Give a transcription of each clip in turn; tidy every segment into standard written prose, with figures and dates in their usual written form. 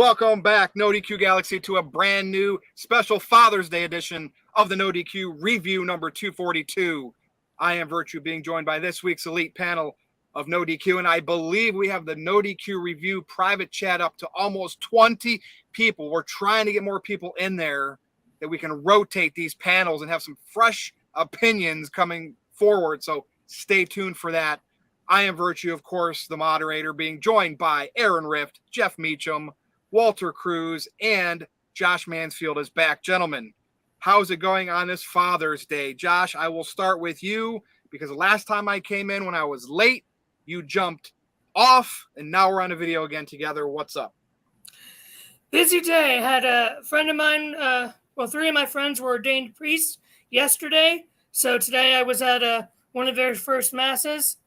Welcome back, NoDQ Galaxy, to a brand new special Father's Day edition of the NoDQ review number 242. I am Virtue, being joined by this week's elite panel of NoDQ, and I believe we have the NoDQ review private chat up to almost 20 people. We're trying to get more people in there that we can rotate these panels and have some fresh opinions coming forward, so stay tuned for that. I am Virtue, of course, the moderator, being joined by Aaron Rift, Jeff Meacham, Walter Cruz, and Josh Mansfield is back. Gentlemen, how's it going on this Father's Day? Josh, I will start with you because the last time I came in when I was late, you jumped off, and now we're on a video again together. What's up? Busy day. Had a friend of mine, three of my friends were ordained priests yesterday. So today I was at one of their first masses.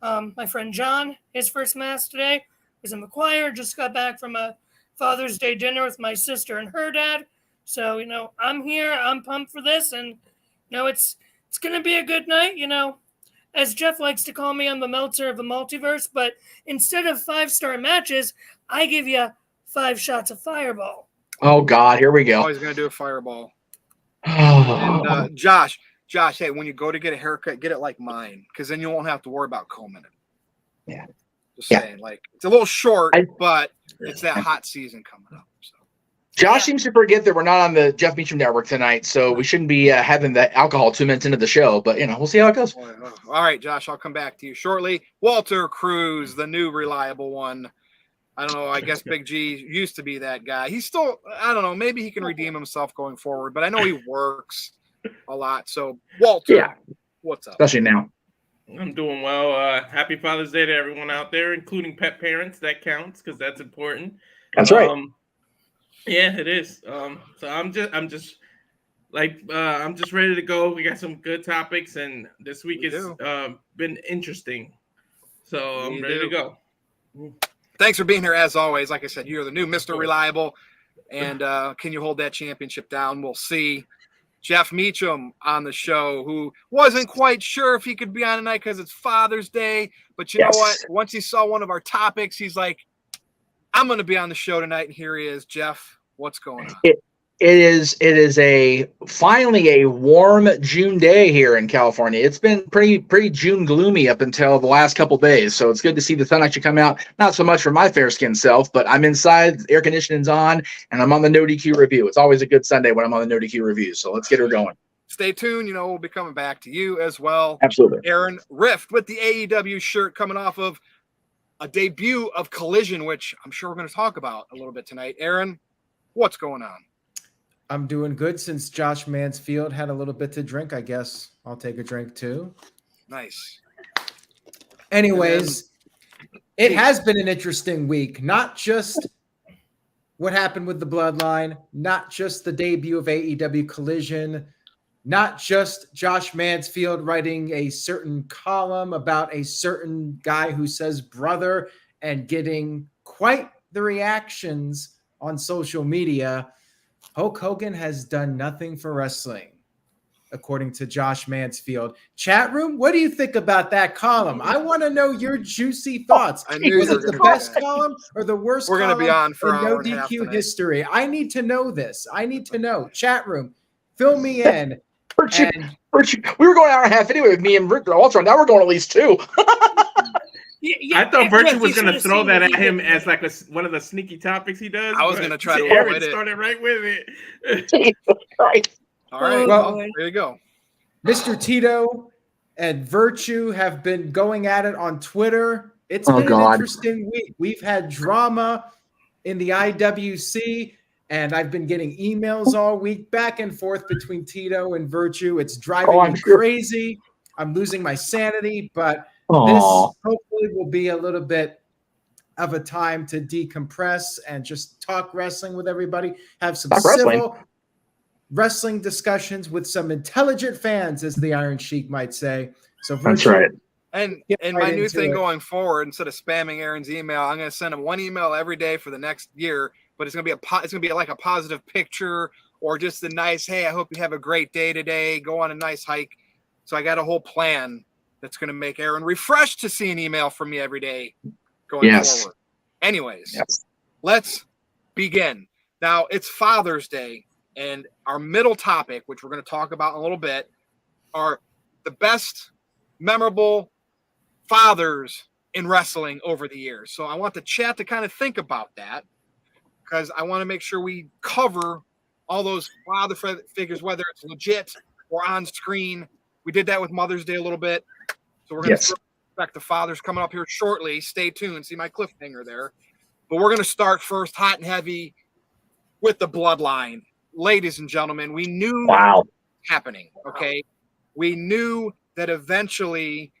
My friend John, his first mass today was in the choir. Just got back from a Father's Day dinner with my sister and her dad. So, I'm here. I'm pumped for this. And, it's going to be a good night. As Jeff likes to call me, I'm the Meltzer of the multiverse. But instead of 5-star matches, I give you 5 shots of Fireball. Oh, God. Here we go. Oh, he's going to do a Fireball. And Josh, hey, when you go to get a haircut, get it like mine, because then you won't have to worry about combing it. Yeah. Just saying, it's a little short, but it's that hot season coming up. So. Josh seems to forget that we're not on the Jeff Meacham Network tonight, so we shouldn't be having the alcohol 2 minutes into the show, but, we'll see how it goes. All right, Josh, I'll come back to you shortly. Walter Cruz, the new reliable one. I don't know. I guess Big G used to be that guy. He's still, I don't know, maybe he can redeem himself going forward, but I know he works a lot. So, Walter, what's up? Especially now. I'm doing well. Happy Father's Day to everyone out there, including pet parents. That counts because that's important. That's right. Yeah, it is. So I'm just ready to go. We got some good topics, and this week has been interesting. So I'm ready to go. Thanks for being here as always. Like I said, you're the new Mr. Reliable, and can you hold that championship down? We'll see. Jeff Meacham on the show, who wasn't quite sure if he could be on tonight because it's Father's Day. But you know what? Once he saw one of our topics, he's like, I'm going to be on the show tonight. And here he is. Jeff, what's going on? It is finally a warm June day here in California. It's been pretty June gloomy up until the last couple days. So it's good to see the sun actually come out. Not so much for my fair-skinned self, but I'm inside, air conditioning's on, and I'm on the NoDQ review. It's always a good Sunday when I'm on the NoDQ review. So let's get her going. Stay tuned. We'll be coming back to you as well. Absolutely. Aaron Rift with the AEW shirt coming off of a debut of Collision, which I'm sure we're going to talk about a little bit tonight. Aaron, what's going on? I'm doing good. Since Josh Mansfield had a little bit to drink, I guess I'll take a drink too. Nice. Anyways, it has been an interesting week. Not just what happened with the Bloodline, not just the debut of AEW Collision, not just Josh Mansfield writing a certain column about a certain guy who says brother and getting quite the reactions on social media. Hulk Hogan has done nothing for wrestling, according to Josh Mansfield. Chat room, what do you think about that column? I want to know your juicy thoughts. Was it the best column or the worst column? We're going to be on for No DQ history. I need to know this. I need to know. Chat room, fill me in. Virtue, we were going an hour and a half anyway with me and Walter. Now we're going at least 2. I thought Virtue was going to throw that at him as like one of the sneaky topics he does. I was going to try to avoid it. Started right with it. All right. Well, there you go. Mr. Tito and Virtue have been going at it on Twitter. It's been an interesting week. We've had drama in the IWC, and I've been getting emails all week back and forth between Tito and Virtue. It's driving me crazy. I'm losing my sanity, but this hopefully will be a little bit of a time to decompress and just talk wrestling with everybody, have some civil wrestling discussions with some intelligent fans, as the Iron Sheik might say. So that's right. And my new thing going forward, instead of spamming Aaron's email, I'm going to send him one email every day for the next year, but it's going to be like a positive picture or just a nice, hey, I hope you have a great day today. Go on a nice hike. So I got a whole plan that's going to make Aaron refreshed to see an email from me every day going forward. Anyways, let's begin. Now, it's Father's Day, and our middle topic, which we're going to talk about in a little bit, are the best memorable fathers in wrestling over the years. So I want the chat to kind of think about that, because I want to make sure we cover all those father figures, whether it's legit or on screen. We did that with Mother's Day a little bit. So we're going to respect the fathers coming up here shortly. Stay tuned. See my cliffhanger there. But we're going to start first hot and heavy with the Bloodline. Ladies and gentlemen, we knew happening, okay? We knew that eventually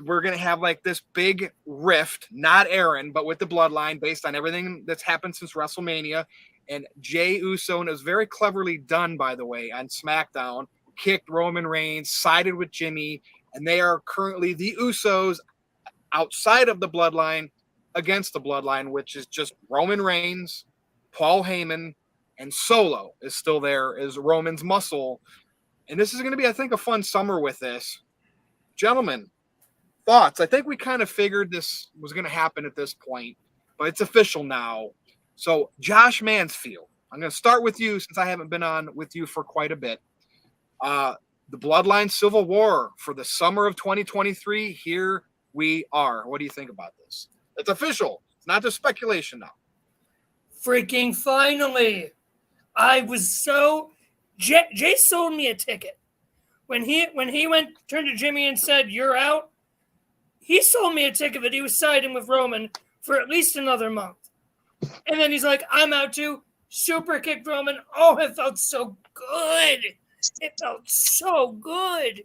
we're going to have like this big rift, not Aaron, but with the Bloodline, based on everything that's happened since WrestleMania. And Jey Uso, and it was very cleverly done, by the way, on SmackDown, kicked Roman Reigns, sided with Jimmy, and they are currently the Usos outside of the Bloodline against the Bloodline, which is just Roman Reigns, Paul Heyman, and Solo is still there as Roman's muscle. And this is going to be, I think, a fun summer with this. Gentlemen, thoughts? I think we kind of figured this was going to happen at this point, but it's official now. So, Josh Mansfield, I'm going to start with you since I haven't been on with you for quite a bit. The Bloodline Civil War for the summer of 2023, here we are. What do you think about this? It's official. It's not just speculation now. Freaking finally. I was so... Jay sold me a ticket. When he turned to Jimmy and said, "You're out," he sold me a ticket that he was siding with Roman for at least another month. And then he's like, "I'm out too." Super kicked Roman. Oh, it felt so good. It felt so good.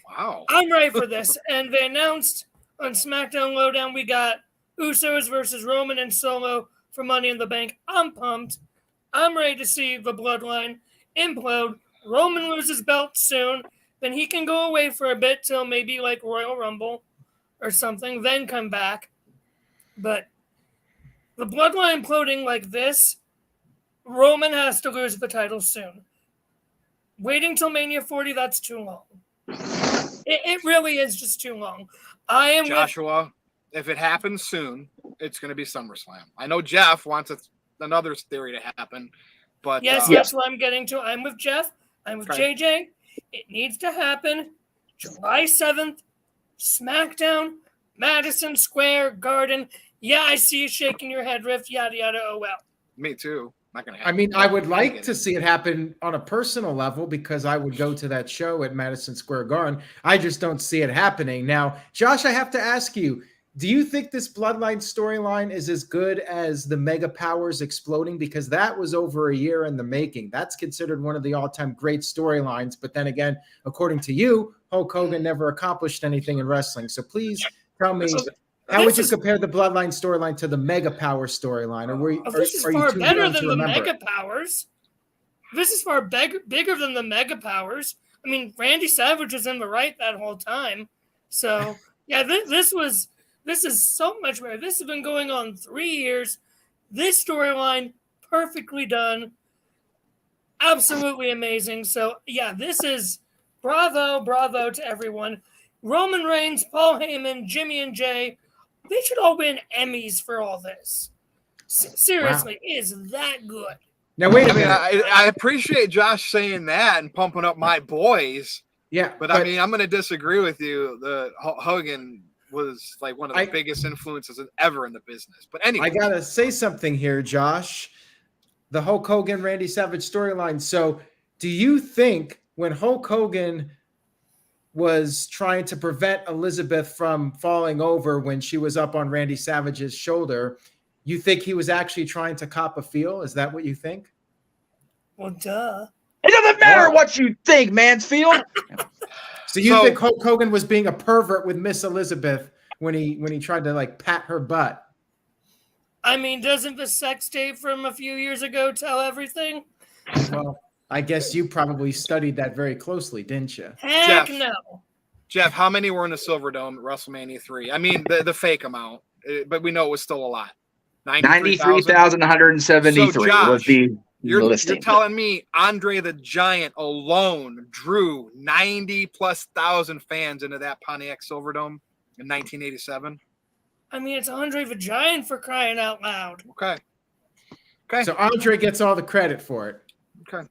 Wow. I'm ready for this. And they announced on SmackDown Lowdown, we got Usos versus Roman and Solo for Money in the Bank. I'm pumped. I'm ready to see the Bloodline implode. Roman loses belt soon. Then he can go away for a bit till maybe like Royal Rumble or something, then come back. But the Bloodline imploding like this, Roman has to lose the title soon. Waiting till Mania 40, that's too long. It really is just too long. I am Joshua, if it happens soon, it's going to be SummerSlam. I know Jeff wants another theory to happen, but yes, that's what I'm getting to. I'm with Jeff. I'm with JJ. It needs to happen July 7th, SmackDown, Madison Square Garden. Yeah, I see you shaking your head, Riff. Yada, yada, oh well. Me too. Not gonna happen. I mean, I would like to see it happen on a personal level because I would go to that show at Madison Square Garden. I just don't see it happening. Now, Josh, I have to ask you, do you think this Bloodline storyline is as good as the Mega Powers exploding? Because that was over a year in the making. That's considered one of the all-time great storylines. But then again, according to you, Hulk Hogan never accomplished anything in wrestling. So please tell me, how would you compare the Bloodline storyline to the Mega Power storyline? This is far better than the Mega Powers. This is far bigger than the Mega Powers. I mean, Randy Savage was in the right that whole time. So, yeah, this is so much better. This has been going on 3 years. This storyline, perfectly done. Absolutely amazing. So, yeah, this is bravo to everyone. Roman Reigns, Paul Heyman, Jimmy and Jay, they should all win Emmys for all this. Seriously, It is that good. Now, wait a minute. I appreciate Josh saying that and pumping up my boys. Yeah. But I mean, I'm going to disagree with you. The Hogan was like one of the biggest influences ever in the business. But anyway. I got to say something here, Josh. The Hulk Hogan, Randy Savage storyline. So do you think when Hulk Hogan was trying to prevent Elizabeth from falling over when she was up on Randy Savage's shoulder, you think he was actually trying to cop a feel? Is that what you think? Well, duh. It doesn't matter what you think, Mansfield. So you think Hulk Hogan was being a pervert with Miss Elizabeth when he tried to like pat her butt? I mean, doesn't the sex tape from a few years ago tell everything? Well, I guess you probably studied that very closely, didn't you? Heck no. Jeff, how many were in the Silverdome at WrestleMania 3? I mean, the fake amount, but we know it was still a lot. 93,173 was the listing. You're telling me Andre the Giant alone drew 90+ thousand fans into that Pontiac Silverdome in 1987? I mean, it's Andre the Giant for crying out loud. Okay. Okay. So Andre gets all the credit for it. Okay.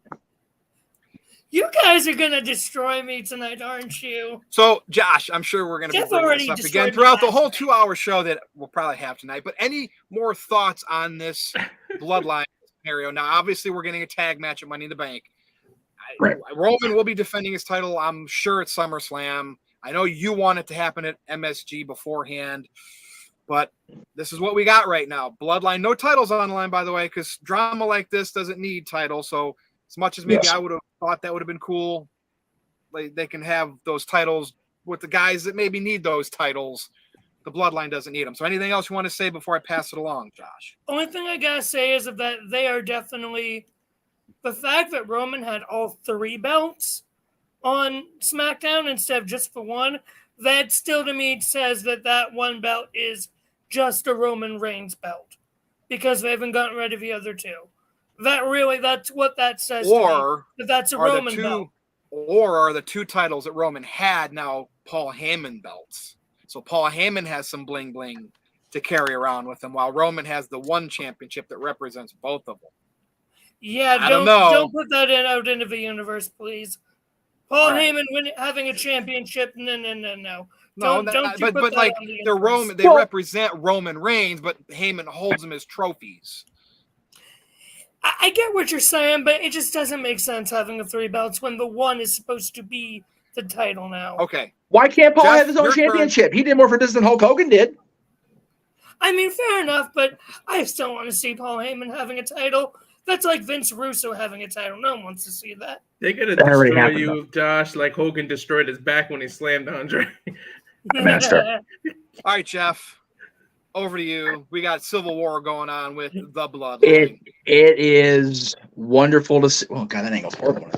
You guys are gonna destroy me tonight, aren't you? So, Josh, I'm sure we're going to Jeff bring already this up destroyed again me throughout the last whole night. 2-hour show that we'll probably have tonight. But any more thoughts on this Bloodline scenario? Now, obviously, we're getting a tag match at Money in the Bank. Right. Roman will be defending his title, I'm sure, at SummerSlam. I know you want it to happen at MSG beforehand, but this is what we got right now. Bloodline, no titles on the line, by the way, because drama like this doesn't need titles. So as much as maybe Yes. I would have thought that would have been cool, like they can have those titles with the guys that maybe need those titles. The Bloodline doesn't need them. So anything else you want to say before I pass it along, Josh? Only thing I gotta say is that they are definitely the fact that Roman had all 3 belts on SmackDown instead of just the one. That still to me says that one belt is just a Roman Reigns belt because they haven't gotten rid of the other 2. That's what that says. Or to me, that's a are Roman the belt. are the 2 titles that Roman had now Paul Heyman belts? So Paul Heyman has some bling bling to carry around with him, while Roman has the 1 championship that represents both of them. Yeah, I don't know. don't put that out into the universe, please. Paul Right. Heyman having a championship? No. No, Don't you put but that like on the they're universe. Roman, they represent Roman Reigns, but Heyman holds them as trophies. I get what you're saying, but it just doesn't make sense having the 3 belts when the 1 is supposed to be the title now. Okay, Why can't Paul Jeff, have his own your turn. championship? He did more for this than Hulk Hogan did. I mean, fair enough, but I still want to see Paul Heyman having a title. That's like Vince Russo having a title. No one wants to see that. They're gonna That already destroy happened, you, Josh, like Hogan destroyed his back when he slammed Andre. Master. all right, Jeff. Over to you. We got Civil War going on with the Bloodline. It is wonderful to see. Oh God, that angle's horrible.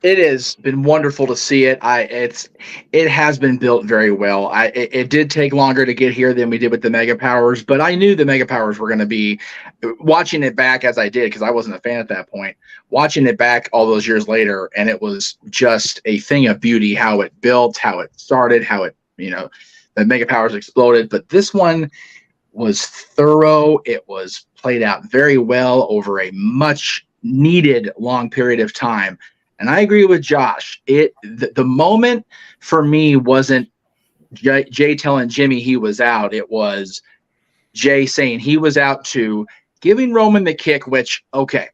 It has been wonderful to see it. It has been built very well. It did take longer to get here than we did with the Mega Powers, but I knew the Mega Powers were going to be watching it back as I did because I wasn't a fan at that point. Watching it back all those years later, and it was just a thing of beauty. How it built, how it started, how it the Mega Powers exploded. But this one was thorough. It was played out very well over a much needed long period of time. And I agree with Josh. The moment for me wasn't Jey telling Jimmy he was out. It was Jey saying he was out too, giving Roman the kick, which, okay,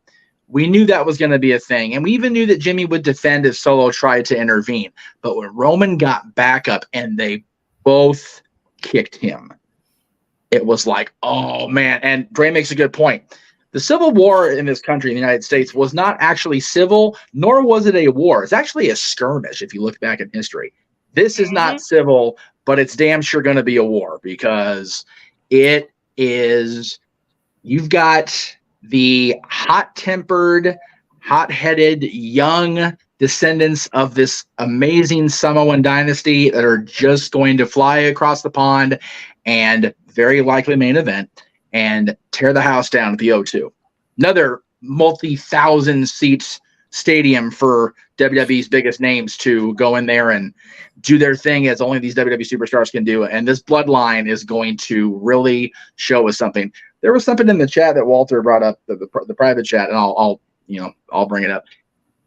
we knew that was going to be a thing. And we even knew that Jimmy would defend if Solo tried to intervene. But when Roman got back up and they both kicked him, it was like, oh, man. And Dre makes a good point. The Civil War in this country, in the United States, was not actually civil, nor was it a war. It's actually a skirmish, if you look back in history. This is not civil, but it's damn sure going to be a war because it is – you've got the hot-tempered, hot-headed, young descendants of this amazing Samoan dynasty that are just going to fly across the pond and very likely main event and tear the house down at the O2. Another multi-thousand seats stadium for WWE's biggest names to go in there and do their thing as only these WWE superstars can do. And this Bloodline is going to really show us something. There was something in the chat that Walter brought up, the private chat, and I'll bring it up.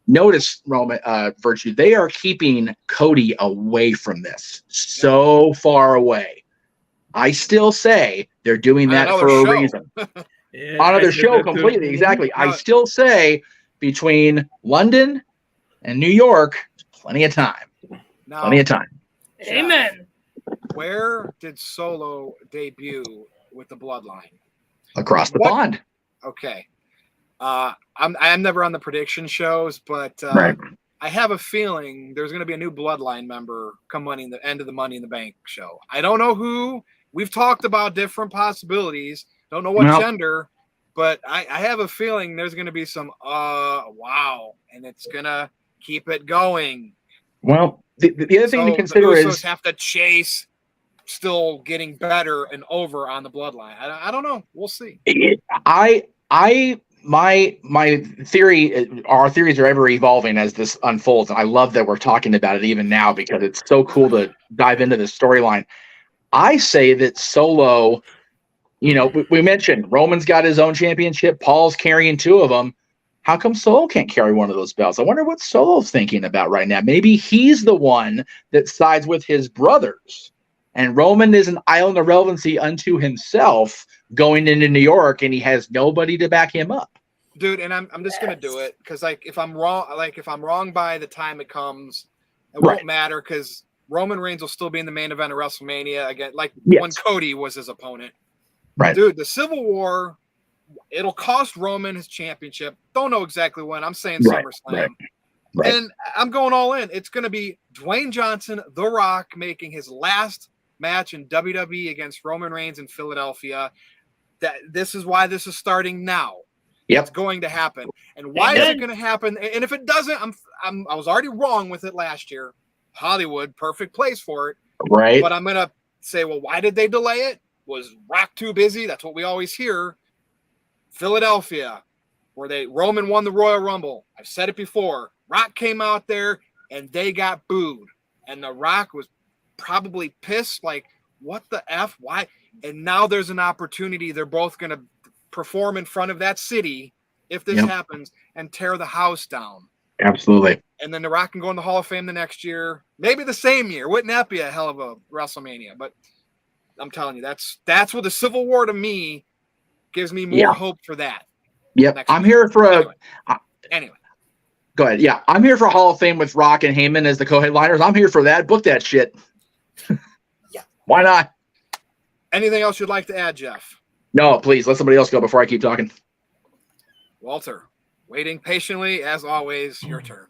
Notice, Roman Virtue, they are keeping Cody away from this, so far away. I still say they're doing that for a reason. Yeah, On another show, that too. completely, exactly. I still say between London and New York, plenty of time. Now, Plenty of time. Amen. where did Solo debut with the Bloodline? Across the pond. Okay. I'm never on the prediction shows, but Right. I have a feeling there's going to be a new Bloodline member come the end of the Money in the Bank show. I don't know who. We've talked about different possibilities. Don't know what gender, but I have a feeling there's going to be some wow, and it's going to keep it going. Well, the other thing to consider the Usos is have to chase still getting better and over on the Bloodline. I don't know. We'll see. My theory, our theories are ever evolving as this unfolds. And I love that we're talking about it even now because it's so cool to dive into this storyline. I say that Solo, we mentioned Roman's got his own championship. Paul's carrying 2 of them. How come Solo can't carry one of those belts? I wonder what Solo's thinking about right now. Maybe he's the one that sides with his brothers. And Roman is an island of relevancy unto himself going into New York, and he has nobody to back him up. Dude, and I'm just gonna do it because if I'm wrong by the time it comes, it won't matter because Roman Reigns will still be in the main event of WrestleMania again, when Cody was his opponent. Right. Dude, the Civil War, it'll cost Roman his championship. Don't know exactly when. I'm saying SummerSlam. Right. And I'm going all in. It's going to be Dwayne Johnson, The Rock, making his last match in WWE against Roman Reigns in Philadelphia. This is why this is starting now. Yep. It's going to happen. And why is it going to happen? And if it doesn't, I was already wrong with it last year. Hollywood, perfect place for it. Right. But I'm going to say, well, why did they delay it? Was Rock too busy? That's what we always hear. Philadelphia, where Roman won the Royal Rumble. I've said it before. Rock came out there and they got booed. And The Rock was probably pissed, like, what the F? Why? And now there's an opportunity. They're both going to perform in front of that city, if this happens, and tear the house down. Absolutely. And then The Rock can go in the Hall of Fame the next year, maybe the same year. Wouldn't that be a hell of a WrestleMania? But I'm telling you, that's what the Civil War to me gives me more hope for that. Yep. I'm here for anyway. Go ahead. Yeah. I'm here for Hall of Fame with Rock and Heyman as the co-headliners. I'm here for that. Book that shit. Yeah. Why not? Anything else you'd like to add, Jeff? No, please let somebody else go before I keep talking. Walter, waiting patiently as always, your turn.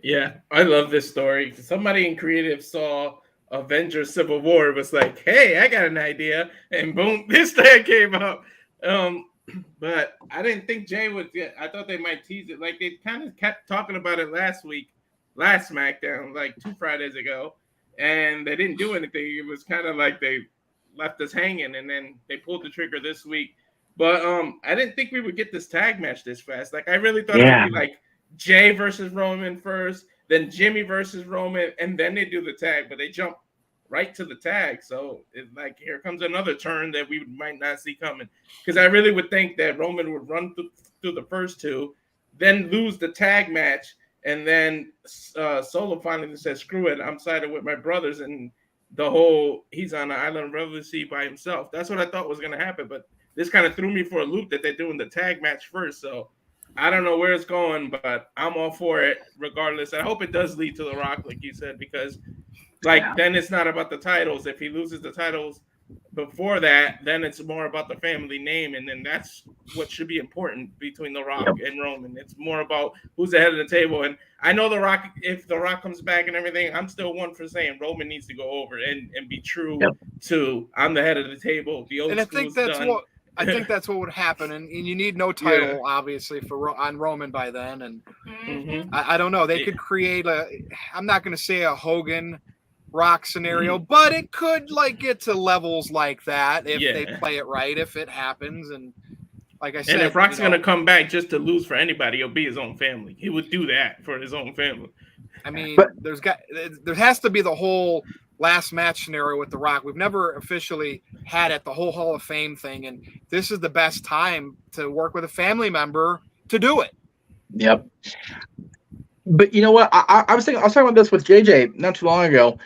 Yeah, I love this story. Somebody in creative saw Avengers Civil War, was like, hey, I got an idea, and boom, this thing came up. But I didn't think Jey would get. I thought they might tease it. Like they kind of kept talking about it last SmackDown, like 2 Fridays ago, and they didn't do anything. It was kind of like they left us hanging, and then they pulled the trigger this week. But I didn't think we would get this tag match this fast. Like I really thought it would be like Jey versus Roman first, then Jimmy versus Roman, and then they do the tag. But they jump right to the tag. So it's like, here comes another turn that we might not see coming. Because I really would think that Roman would run through the first 2, then lose the tag match, and then Solo finally says, screw it, I'm sided with my brothers, and the whole, he's on an island of relevancy by himself. That's what I thought was going to happen. But this kind of threw me for a loop that they're doing the tag match first. So I don't know where it's going, but I'm all for it regardless. I hope it does lead to The Rock, like you said, because then it's not about the titles. If he loses the titles before that, then it's more about the family name, and then that's what should be important between The Rock and Roman. It's more about who's ahead of the table. And I know The Rock, if The Rock comes back and everything, I'm still one for saying Roman needs to go over and be true to I'm the head of the table. The old, and I think that's what would happen, and you need no title obviously on Roman by then. And I don't know. They could create I'm not going to say a Hogan Rock scenario, but it could get to levels like that if they play it right, if it happens. And like I said, and if Rock's going to come back just to lose for anybody, it'll be his own family. He would do that for his own family. I mean, there has to be the whole last match scenario with The Rock. We've never officially had it, the whole Hall of Fame thing, and this is the best time to work with a family member to do it. Yep. But you know what? I was talking about this with JJ not too long ago.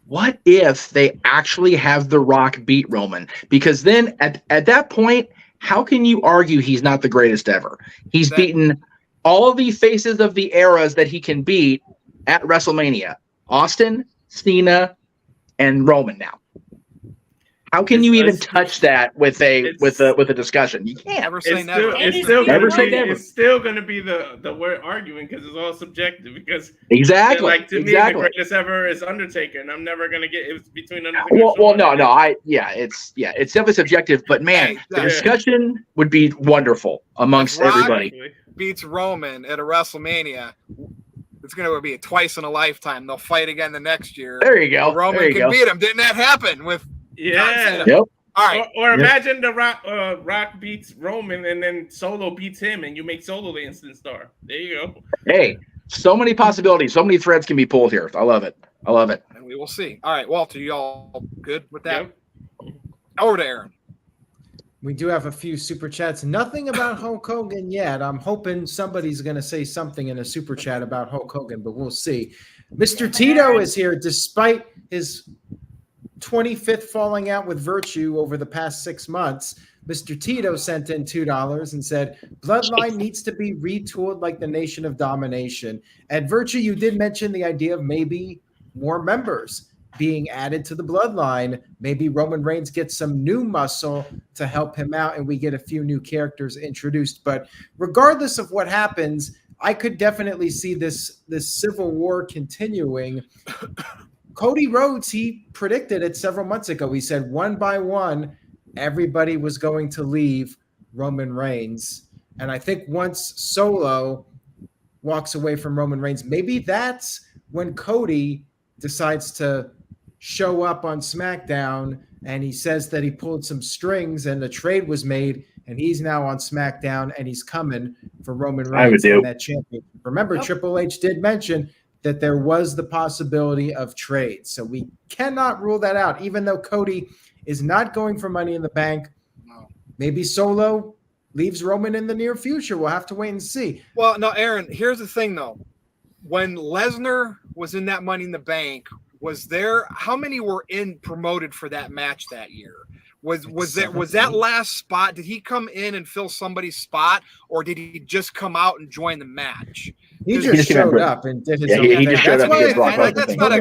What if they actually have The Rock beat Roman? Because then at that point, how can you argue he's not the greatest ever? He's beaten all of the faces of the eras that he can beat at WrestleMania. Austin, Cena, and Roman now. How can you even touch that with a discussion? You can't. Never say never. It's still going to be the word arguing because it's all subjective. Because exactly, like to me, the greatest ever is Undertaker, and I'm never going to get it between Undertaker. It's definitely subjective. But man, the discussion would be wonderful amongst everybody. Beats Roman at a WrestleMania. It's going to be twice in a lifetime. They'll fight again the next year. There you go. Roman can beat him. Didn't that happen with? Yeah. Yep. All right. Or imagine the Rock beats Roman and then Solo beats him and you make Solo the instant star. There you go. Hey, so many possibilities. So many threads can be pulled here. I love it. And we will see. All right, Walter, you all good with that? Yep. Over to Aaron. We do have a few super chats. Nothing about Hulk Hogan yet. I'm hoping somebody's going to say something in a super chat about Hulk Hogan, but we'll see. Mr. Tito is here despite his 25th falling out with Virtue over the past 6 months. Mr. Tito sent in $2 and said, Bloodline needs to be retooled like the Nation of Domination. At Virtue, you did mention the idea of maybe more members being added to the Bloodline. Maybe Roman Reigns gets some new muscle to help him out and we get a few new characters introduced. But regardless of what happens, I could definitely see this civil war continuing. Cody Rhodes, he predicted it several months ago. He said one by one, everybody was going to leave Roman Reigns. And I think once Solo walks away from Roman Reigns, maybe that's when Cody decides to show up on SmackDown, and he says that he pulled some strings and the trade was made, and he's now on SmackDown and he's coming for Roman Reigns and that champion. Remember, Triple H did mention that there was the possibility of trade, so we cannot rule that out. Even though Cody is not going for Money in the Bank, maybe Solo leaves Roman in the near future. We'll have to wait and see. Well, no, Aaron, here's the thing though. When Lesnar was in that Money in the Bank, how many were promoted for that match that year? Was that last spot? Did he come in and fill somebody's spot, or did he just come out and join the match? He just showed up and did his own he thing. just showed up. That's not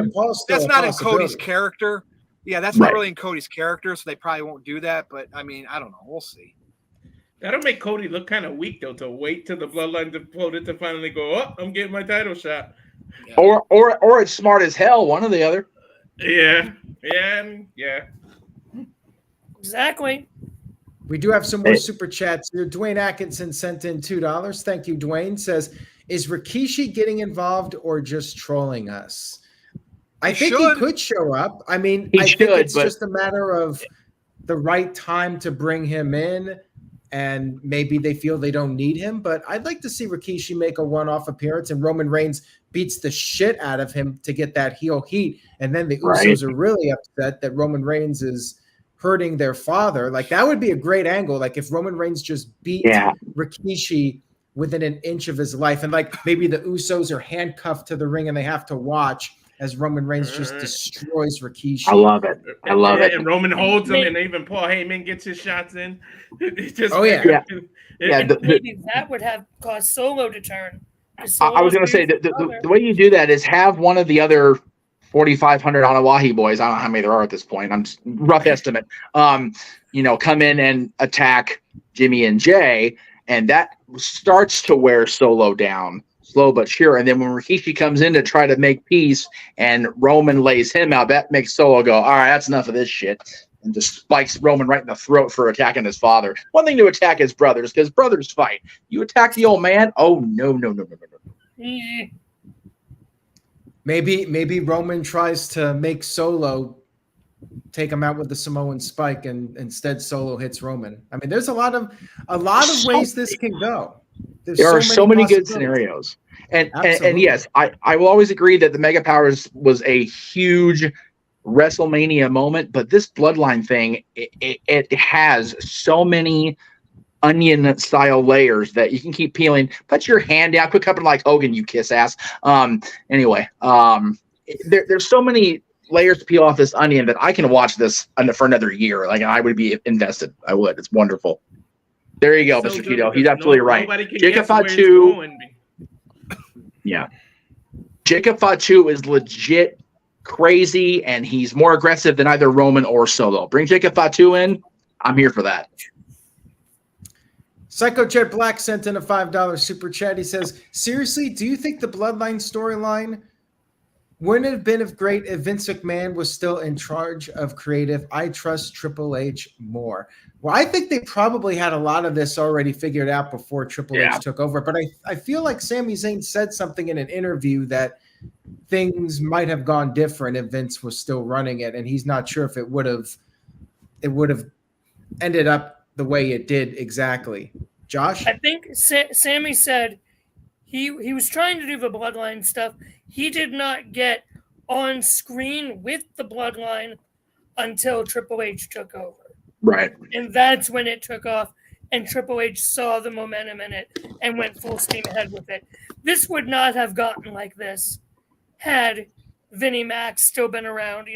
in Cody's character. Yeah, that's not really in Cody's character, so they probably won't do that. But I mean, I don't know. We'll see. That'll make Cody look kind of weak though, to wait till the Bloodline devoted to finally go, oh, I'm getting my title shot. Yeah. Or it's smart as hell, one or the other. Yeah. Exactly. We do have some more super chats here. Dwayne Atkinson sent in $2. Thank you, Dwayne. Says, is Rikishi getting involved or just trolling us? I think he could show up. I mean, I think it's just a matter of the right time to bring him in, and maybe they feel they don't need him. But I'd like to see Rikishi make a one-off appearance and Roman Reigns beats the shit out of him to get that heel heat. And then the Usos are really upset that Roman Reigns is hurting their father. Like, that would be a great angle. Like, if Roman Reigns just beat Rikishi within an inch of his life, and like maybe the Usos are handcuffed to the ring and they have to watch as Roman Reigns just destroys Rikishi. I love it. And Roman holds him, and even Paul Heyman gets his shots in. Maybe that would have caused Solo to turn. I was going to say, the way you do that is have one of the other 4,500 Anawahi boys, I don't know how many there are at this point, I'm just rough estimate, come in and attack Jimmy and Jey, and that starts to wear Solo down, slow but sure. And then when Rikishi comes in to try to make peace and Roman lays him out, that makes Solo go, all right, that's enough of this shit, and just spikes Roman right in the throat for attacking his father. One thing to attack his brothers, because brothers fight. You attack the old man, oh, no. Maybe Roman tries to make Solo take him out with the Samoan spike, and instead Solo hits Roman. I mean, there's a lot of ways this can go. There are so many good scenarios. And yes, I will always agree that the Mega Powers was a huge WrestleMania moment, but this Bloodline thing, it has so many onion style layers that you can keep peeling. Put your hand down, quit coming like Hogan, you kiss ass. There's so many layers to peel off this onion that I can watch this for another year. Like, I would be invested. I would. It's wonderful. There you go, Mr. Tito. He's absolutely right. Jacob Fatu. Yeah. Jacob Fatu is legit crazy, and he's more aggressive than either Roman or Solo. Bring Jacob Fatu in. I'm here for that. Psycho Jet Black sent in a $5 super chat. He says, seriously, do you think the Bloodline storyline wouldn't have been great if Vince McMahon was still in charge of creative? I trust Triple H more. Well, I think they probably had a lot of this already figured out before Triple H took over. But I feel like Sami Zayn said something in an interview that things might have gone different if Vince was still running it, and he's not sure if it would have ended up the way it did exactly. Josh? I think Sammy said he was trying to do the Bloodline stuff. He did not get on screen with the Bloodline until Triple H took over. Right. And that's when it took off, and Triple H saw the momentum in it and went full steam ahead with it. This would not have gotten like this had Vinnie Mac still been around,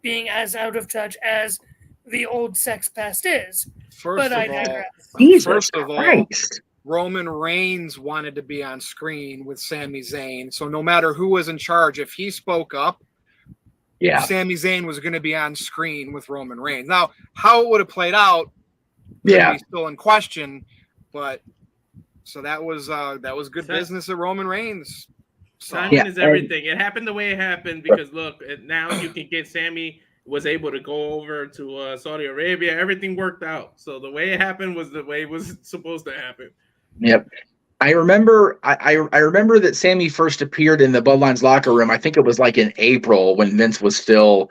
being as out of touch as the old Sex Pest is. First of all, Roman Reigns wanted to be on screen with Sami Zayn. So no matter who was in charge, if he spoke up, Sami Zayn was going to be on screen with Roman Reigns. Now, how it would have played out, be still in question. But so that was good business at Roman Reigns. Timing is everything. It happened the way it happened because look, now you can get Sami was able to go over to Saudi Arabia. Everything worked out. So the way it happened was the way it was supposed to happen. Yep. I remember that Sami first appeared in the Bloodline's locker room. I think it was like in April when Vince was still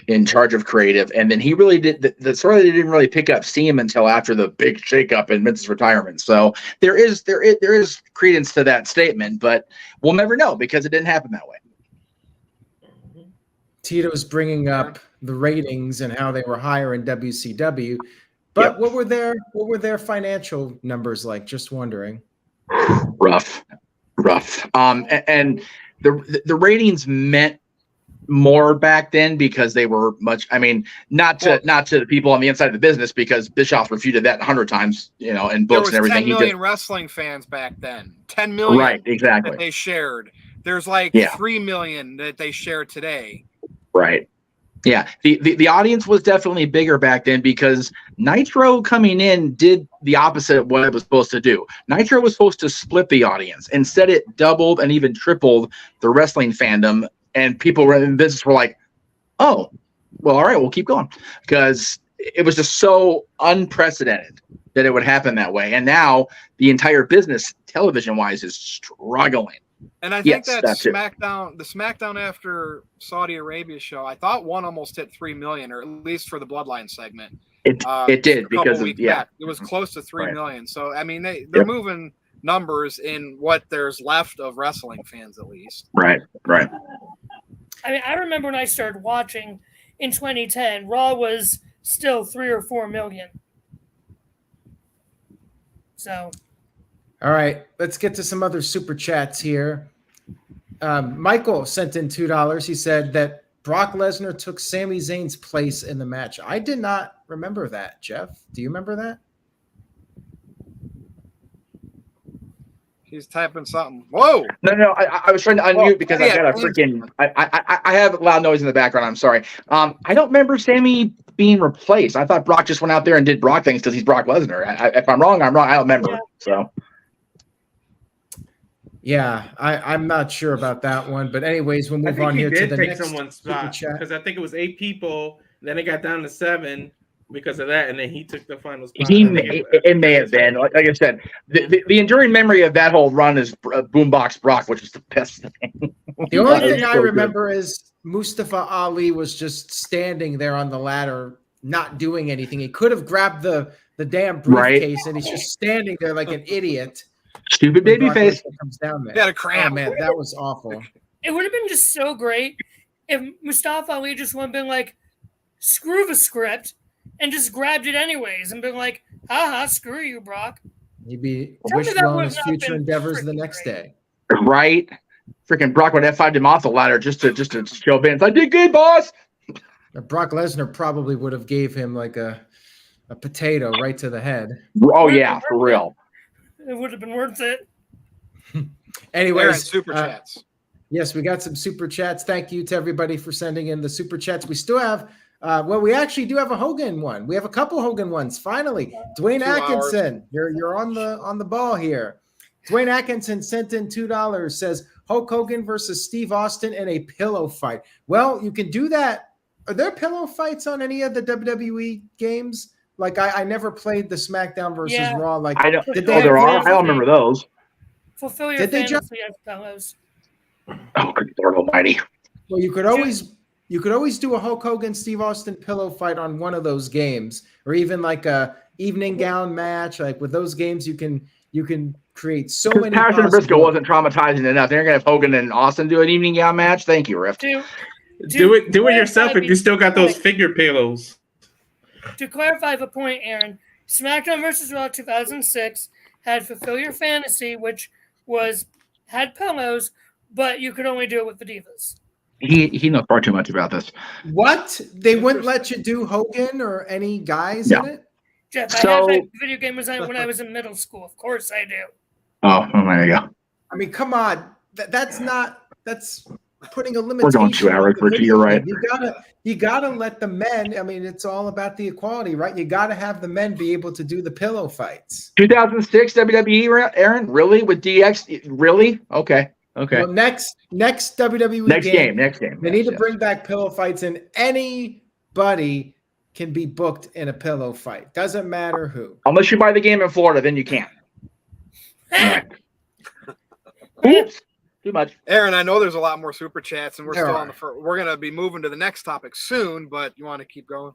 in charge of creative. And then he really the story didn't really pick up steam until after the big shakeup in Vince's retirement. So there is credence to that statement, but we'll never know because it didn't happen that way. Tito's bringing up the ratings and how they were higher in WCW, but what were their financial numbers like? Just wondering. Rough. And the ratings meant more back then because they were much. I mean, not to the people on the inside of the business because Bischoff refuted that 100 times, in books and everything. 10 million wrestling fans back then. 10 million, right? Exactly. That they shared. There's 3 million that they share today. Right. Yeah. The audience was definitely bigger back then because Nitro coming in did the opposite of what it was supposed to do. Nitro was supposed to split the audience. Instead, it doubled and even tripled the wrestling fandom. And people in business were like, oh, well, all right, we'll keep going. Because it was just so unprecedented that it would happen that way. And now the entire business, television-wise, is struggling. And I think the SmackDown after Saudi Arabia show, I thought one almost hit 3 million, or at least for the Bloodline segment. It did because it was close to 3 million. So I mean, they're moving numbers in what there's left of wrestling fans, at least. Right. I mean, I remember when I started watching in 2010, Raw was still 3 or 4 million. So. All right, let's get to some other super chats here. Michael sent in $2. He said that Brock Lesnar took Sami Zayn's place in the match. I did not remember that, Jeff. Do you remember that? He's typing something. Whoa! No. I was trying to unmute because I got a freaking. I have loud noise in the background. I'm sorry. I don't remember Sami being replaced. I thought Brock just went out there and did Brock things because he's Brock Lesnar. If I'm wrong, I'm wrong. I don't remember. Yeah. So. Yeah, I'm not sure about that one, but anyways, we'll move on here to the next someone's spot because I think it was 8 people. Then it got down to 7 because of that, and then he took the final spot. It may have been like I said. The enduring memory of that whole run is Boombox Brock, which is the best thing. The only thing I remember is Mustafa Ali was just standing there on the ladder, not doing anything. He could have grabbed the damn briefcase, and he's just standing there like an idiot. Stupid baby face comes down there. Got a cramp. Oh man, that was awful. It would have been just so great if Mustafa Ali just would have been like, screw the script, and just grabbed it anyways, and been like, haha, screw you, Brock. He'd be wish well on his future endeavors the next day. Right? Freaking Brock would F5'd him off the ladder just to show Vince, I did good, boss. Brock Lesnar probably would have gave him like a potato right to the head. Oh yeah, for real. It would have been worth it. Anyways, super chats. Yes, we got some super chats. Thank you to everybody for sending in the super chats. We still have, we actually do have a Hogan one. We have a couple Hogan ones. Finally, Dwayne Atkinson, you're on the ball here. Dwayne Atkinson sent in $2. Says Hulk Hogan versus Steve Austin in a pillow fight. Well, you can do that. Are there pillow fights on any of the WWE games? Like I never played the SmackDown versus Raw. Like I don't. There are. I don't remember those. Fulfill your fantasy as fellows. Oh, good Lord Almighty! Well, you could always do a Hulk Hogan Steve Austin pillow fight on one of those games, or even like a evening gown match. Like with those games, you can create so many. Patterson and Briscoe wasn't traumatizing enough. They're gonna have Hogan and Austin do an evening gown match. Thank you, Rift. Do it yourself if you still got those figure pillows. To clarify the point, Aaron, SmackDown vs. Raw 2006 had Fulfill Your Fantasy, which had pillows, but you could only do it with the Divas. He knows far too much about this. What? They wouldn't let you do Hogan or any guys in it? Jeff, I had that video game when I was in middle school. Of course I do. Oh, there you go. I mean, come on. That's putting a limitation. We're going 2 hours, Richie. You're right. You gotta let the men. I mean, it's all about the equality, right? You gotta have the men be able to do the pillow fights. 2006 WWE, Aaron? Really? With DX? Really? Okay. Well, next WWE next game. They need to bring back pillow fights, and anybody can be booked in a pillow fight. Doesn't matter who. Unless you buy the game in Florida, then you can't. Right. Oops. Too much. Aaron, I know there's a lot more super chats, and we're going to be moving to the next topic soon, but you want to keep going?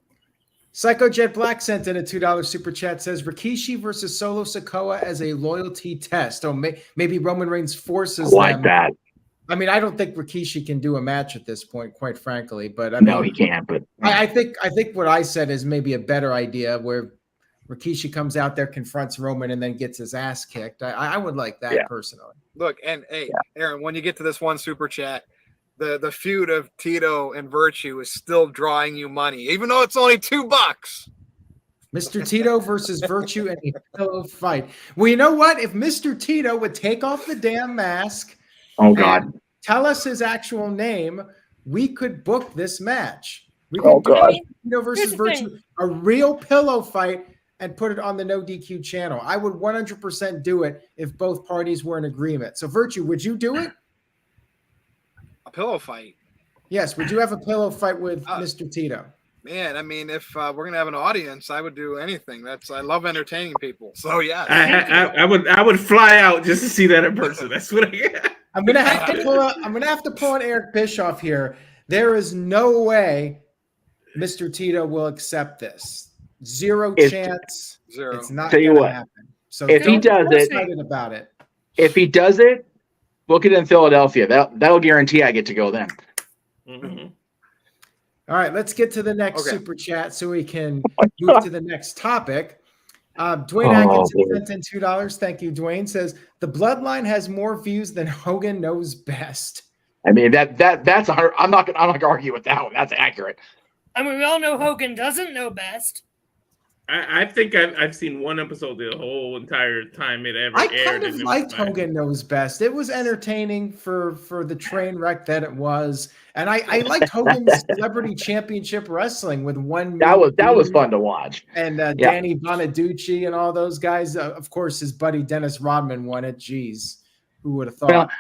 Psycho Jet Black sent in a $2 super chat, says Rikishi versus Solo Sikoa as a loyalty test. Oh, maybe Roman Reigns forces them. That. I mean, I don't think Rikishi can do a match at this point, quite frankly. But I mean, no, he can't. But I think what I said is maybe a better idea, where Rikishi comes out there, confronts Roman, and then gets his ass kicked. I would like that personally. Look, and hey, Aaron, when you get to this one super chat, the feud of Tito and Virtue is still drawing you money, even though it's only $2. Mr. Tito versus Virtue in a pillow fight. Well, you know what? If Mr. Tito would take off the damn mask, tell us his actual name, we could book this match. We could do Tito versus Virtue, a real pillow fight, and put it on the NoDQ channel. I would 100% do it if both parties were in agreement. So, Virtue, would you do it? A pillow fight? Yes. Would you have a pillow fight with Mr. Tito? Man, I mean, if we're gonna have an audience, I would do anything. I love entertaining people. So yeah, I would fly out just to see that in person. That's what I'm gonna have to pull an Eric Bischoff here. There is no way Mr. Tito will accept this. Zero chance. It's not going to happen. So if he does it, about it. If he does it, book it in Philadelphia. That'll guarantee I get to go then. Mm-hmm. All right, let's get to the next super chat so we can move to the next topic. Dwayne Atkinson sent in $2. Thank you, Dwayne. Says the Bloodline has more views than Hogan knows best. I mean that's 100. I'm not gonna argue with that one. That's accurate. I mean, we all know Hogan doesn't know best. I think I've seen one episode the whole entire time it ever aired. I kind of liked Hogan Knows Best. It was entertaining for the train wreck that it was. And I liked Hogan's Celebrity Championship Wrestling with one. That was fun to watch. And Danny Bonaducci and all those guys. Of course, his buddy Dennis Rodman won it. Jeez, who would have thought?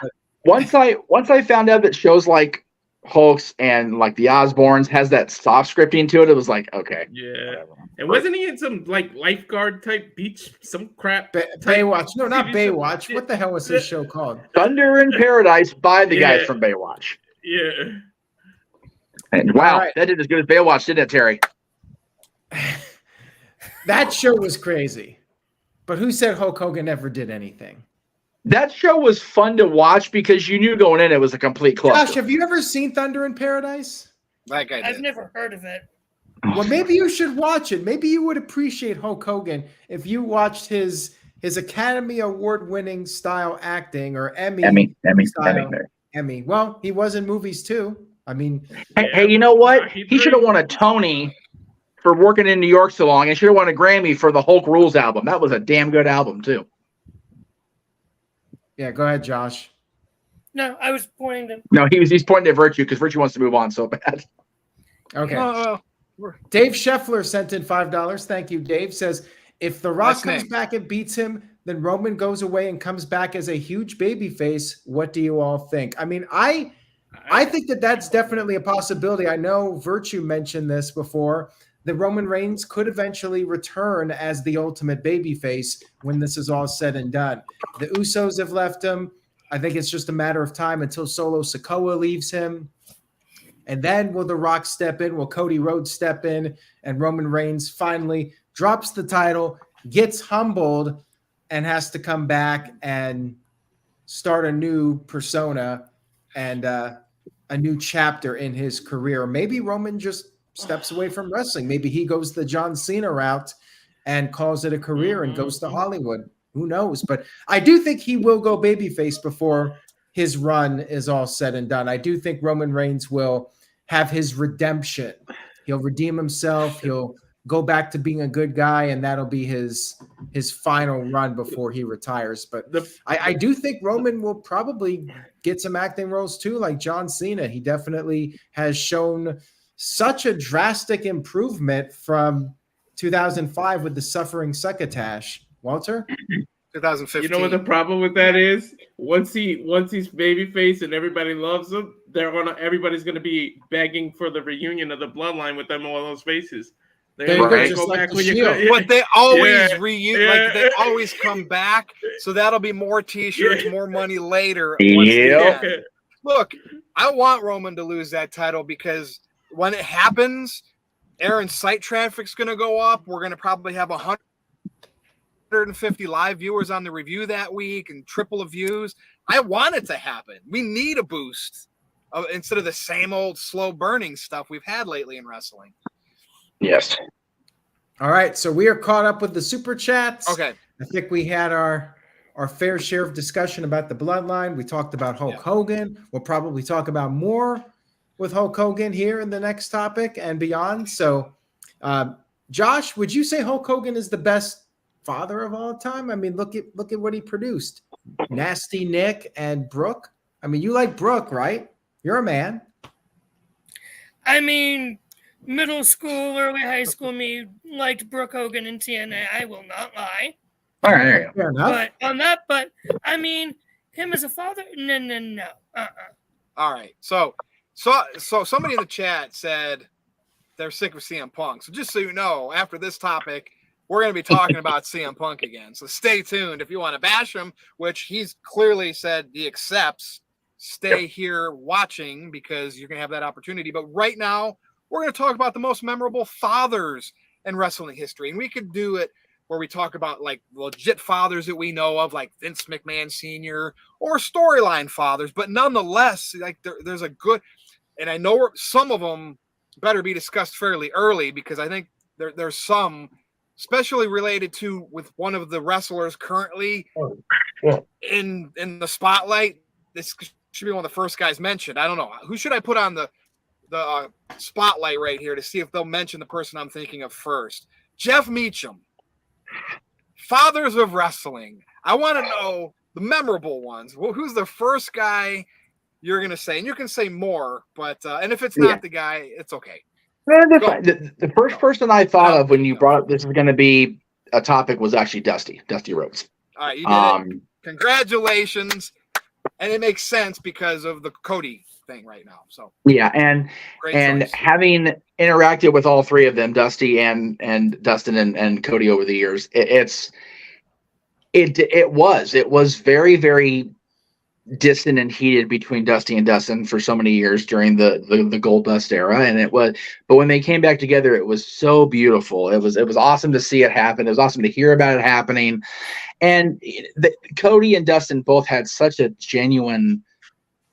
Well, once I found out that shows like Hulks and like the Osbournes has that soft scripting to it, it was like, okay. Yeah. Whatever. And wasn't he in some like lifeguard type beach, some crap? Baywatch. No, not Baywatch. What the hell was this show called? Thunder in Paradise by the guys from Baywatch. Yeah. And wow, that did as good as Baywatch, didn't it, Terry? That show was crazy. But who said Hulk Hogan never did anything? That show was fun to watch because you knew going in it was a complete cluster. Josh, have you ever seen Thunder in Paradise? I've never heard of it. Well, maybe you should watch it. Maybe you would appreciate Hulk Hogan if you watched his Academy Award-winning style acting or Emmy. Well, he was in movies too. I mean, hey, you know what? He should have won a Tony for working in New York so long, and should have won a Grammy for the Hulk Rules album. That was a damn good album too. Yeah, go ahead, Josh. No, I was pointing to. No, he's pointing at Virtue because Virtue wants to move on so bad. Okay. Dave Scheffler sent in $5. Thank you, Dave. Says if The Rock comes back and beats him, then Roman goes away and comes back as a huge babyface. What do you all think? I mean, I think that's definitely a possibility. I know Virtue mentioned this before. That Roman Reigns could eventually return as the ultimate babyface when this is all said and done. The Usos have left him. I think it's just a matter of time until Solo Sikoa leaves him. And then will The Rock step in? Will Cody Rhodes step in? And Roman Reigns finally drops the title, gets humbled, and has to come back and start a new persona and a new chapter in his career. Maybe Roman just steps away from wrestling. Maybe he goes the John Cena route and calls it a career and goes to Hollywood. Who knows? But I do think he will go babyface before his run is all said and done. I do think Roman Reigns will have his redemption. He'll redeem himself. He'll go back to being a good guy, and that'll be his final run before he retires. But I do think Roman will probably get some acting roles too, like John Cena. He definitely has shown such a drastic improvement from 2005 with the Suffering Succotash. Walter? 2015. You know what the problem with that is? Once he's babyface and everybody loves him, everybody's gonna be begging for the reunion of the Bloodline with them all those faces. There you go, just like the Shield. But they always like they always come back, so that'll be more T-shirts, more money later. Look, I want Roman to lose that title because when it happens, Aaron's site traffic's going to go up. We're going to probably have 150 live viewers on the review that week and triple of views. I want it to happen. We need a boost instead of the same old slow burning stuff we've had lately in wrestling. Yes. All right, so we are caught up with the super chats. Okay. I think we had our fair share of discussion about the Bloodline. We talked about Hulk Hogan. We'll probably talk about more with Hulk Hogan here in the next topic and beyond. So, Josh, would you say Hulk Hogan is the best father of all time? I mean, look at what he produced. Nasty Nick and Brooke. I mean, you like Brooke, right? You're a man. I mean, middle school, early high school me liked Brooke Hogan and TNA. I will not lie. All right, there you go. Fair enough. But I mean, him as a father, no. All right. So somebody in the chat said they're sick of CM Punk. So just so you know, after this topic, we're going to be talking about CM Punk again. So stay tuned. If you want to bash him, which he's clearly said he accepts, stay here watching because you're going to have that opportunity. But right now, we're going to talk about the most memorable fathers in wrestling history. And we could do it where we talk about like legit fathers that we know of, like Vince McMahon Sr. or storyline fathers. But nonetheless, like there's a good, and I know some of them better be discussed fairly early because I think there's some, especially related to with one of the wrestlers currently in the spotlight. This should be one of the first guys mentioned. I don't know. Who should I put on the spotlight right here to see if they'll mention the person I'm thinking of first? Jeff Meacham. Fathers of wrestling. I want to know the memorable ones. Well, who's the first guy you're going to say? And you can say more, but and if it's not the guy, it's okay. The first person I thought of when you brought up this is going to be a topic was actually Dusty Rhodes. All right, you did it. Congratulations. And it makes sense because of the Cody thing right now. So yeah, and having interacted with all three of them, Dusty and Dustin and Cody over the years, it was very, very distant and heated between Dusty and Dustin for so many years during the Goldust era, but when they came back together, it was so beautiful. It was awesome to see it happen. It was awesome to hear about it happening, and Cody and Dustin both had such a genuine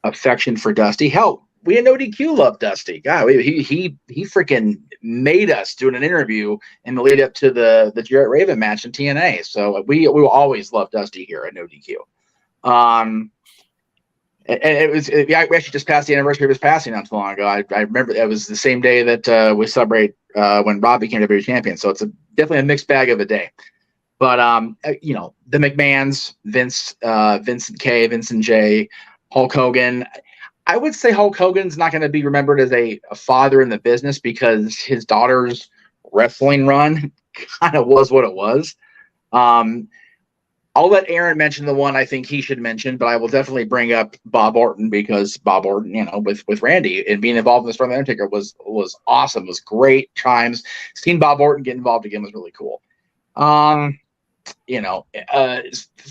affection for Dusty. Hell, we at NoDQ loved Dusty. God, he freaking made us doing an interview in the lead up to the Jarrett Raven match in TNA. So we will always love Dusty here at NoDQ. And we actually just passed the anniversary of his passing not too long ago. I remember it was the same day that we celebrate when Rob became WWE champion. So it's definitely a mixed bag of a day. But the McMahons, Vince and Jey, Hulk Hogan. I would say Hulk Hogan's not going to be remembered as a father in the business because his daughter's wrestling run kind of was what it was. I'll let Aaron mention the one I think he should mention, but I will definitely bring up Bob Orton because Bob Orton, with Randy and being involved in the Storm of the Undertaker was awesome. It was great times. Seeing Bob Orton get involved again was really cool.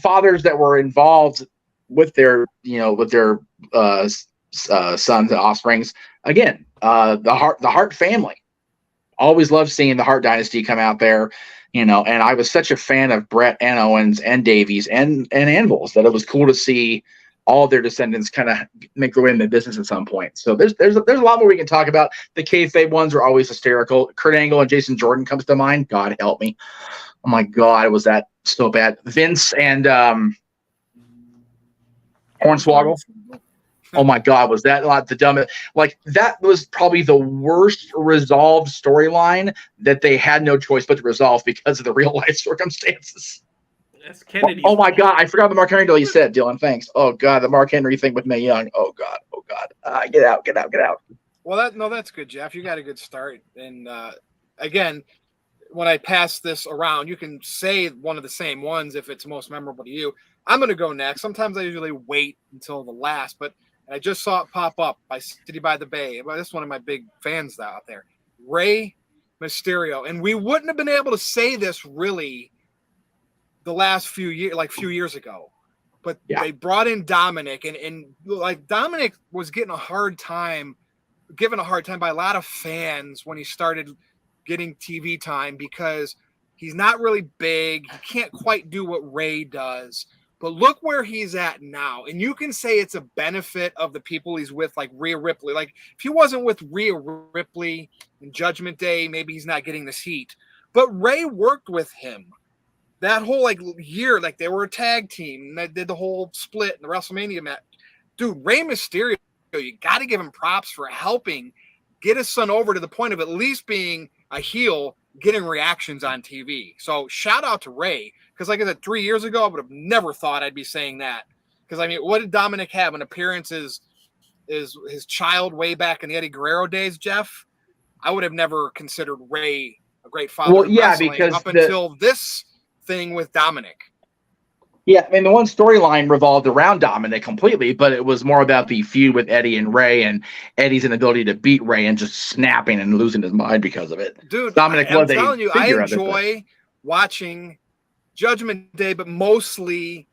Fathers that were involved with their sons and offsprings. Again, the Hart family. Always loved seeing the Hart dynasty come out there. And I was such a fan of Brett and Owens and Davies and Anvils that it was cool to see all their descendants kind of make their way in the business at some point. So there's a lot more we can talk about. The kayfabe ones are always hysterical. Kurt Angle and Jason Jordan comes to mind. God help me. Oh my God, was that so bad? Vince and Hornswoggle. Oh my God, was that not the dumbest? Like, that was probably the worst resolved storyline that they had no choice but to resolve because of the real life circumstances. That's Kennedy. Oh my God, I forgot the Mark Henry deal you said, Dylan. Thanks. Oh God, the Mark Henry thing with Mae Young. Oh God. Get out. Well, that's good, Jeff. You got a good start. And again, when I pass this around, you can say one of the same ones if it's most memorable to you. I'm going to go next. Sometimes I usually wait until the last, but I just saw it pop up by City by the Bay. Well, this is one of my big fans out there. Rey Mysterio. And we wouldn't have been able to say this really the last few years ago. But they brought in Dominic, and like Dominic was given a hard time by a lot of fans when he started getting TV time because he's not really big. He can't quite do what Rey does. But look where he's at now. And you can say it's a benefit of the people he's with, like Rhea Ripley. Like, if he wasn't with Rhea Ripley in Judgment Day, maybe he's not getting this heat. But Rey worked with him that whole year. Like, they were a tag team. And they did the whole split in the WrestleMania match. Dude, Rey Mysterio, you got to give him props for helping get his son over to the point of at least being a heel, getting reactions on TV. So shout out to Rey. Because like I said, 3 years ago, I would have never thought I'd be saying that. Because, I mean, what did Dominic have? An appearance is his child way back in the Eddie Guerrero days, Jeff? I would have never considered Rey a great father. Well, yeah, because until this thing with Dominic. Yeah, I mean, the one storyline revolved around Dominic completely, but it was more about the feud with Eddie and Rey and Eddie's inability to beat Rey and just snapping and losing his mind because of it. Dude, Dominic I'm telling you, I enjoy watching Judgment Day, but mostly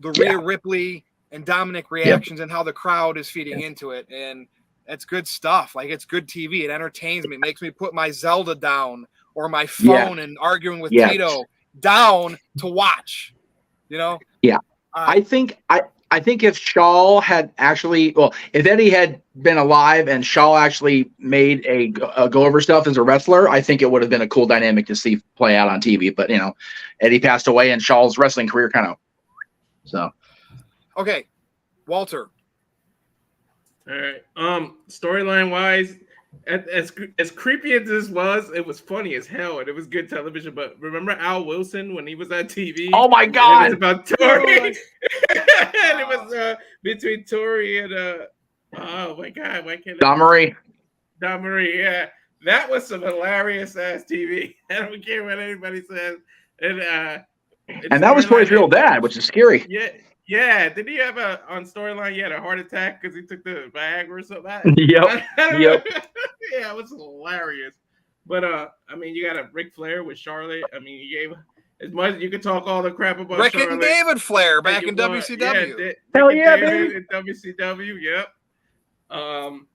the Rhea Ripley and Dominic reactions and how the crowd is feeding into it. And it's good stuff. Like, it's good TV. It entertains me. It makes me put my Zelda down or my phone and arguing with Tito down to watch. You know? Yeah. I think if Shaw had actually, if Eddie had been alive and Shaw actually made a go of herself as a wrestler, I think it would have been a cool dynamic to see play out on TV. But, Eddie passed away and Shaw's wrestling career so. Okay. Walter. All right. Storyline wise, as creepy as this was, it was funny as hell and it was good television. But remember Al Wilson when he was on TV? Oh my God! It was about Tori, and it was between Tori and oh my God, why can't Don Marie? Don Marie, yeah, that was some hilarious ass TV. I don't care what anybody says, and that was Tori's real dad, which is scary. Yeah. Did he have on storyline? He had a heart attack because he took the Viagra or something. Yep. Yeah, it was hilarious. But I mean, you got a Ric Flair with Charlotte. I mean, you gave as much. You could talk all the crap about Rick Charlotte. And David Flair back in WCW. Yeah, hell yeah, baby. In WCW. Yep.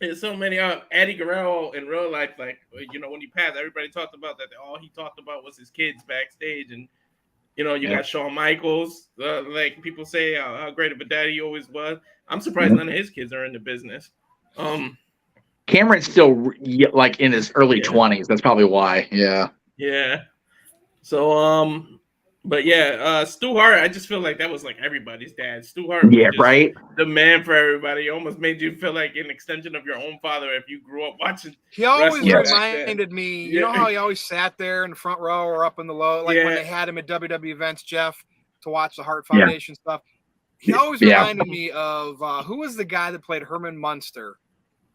There's so many. Eddie Guerrero in real life, like when he passed, everybody talked about that. All he talked about was his kids backstage, and you got Shawn Michaels. Like people say how great of a dad he always was. I'm surprised none of his kids are in the business. Cameron's still like in his early 20s. That's probably why. Yeah. Yeah. So but yeah, Stu Hart, I just feel like that was like everybody's dad. Stu Hart was right. The man for everybody. He almost made you feel like an extension of your own father if you grew up watching. He always reminded me, you know how he always sat there in the front row or up in the low, like when they had him at WWE events, Jeff, to watch the Hart Foundation stuff. He always reminded me of who was the guy that played Herman Munster?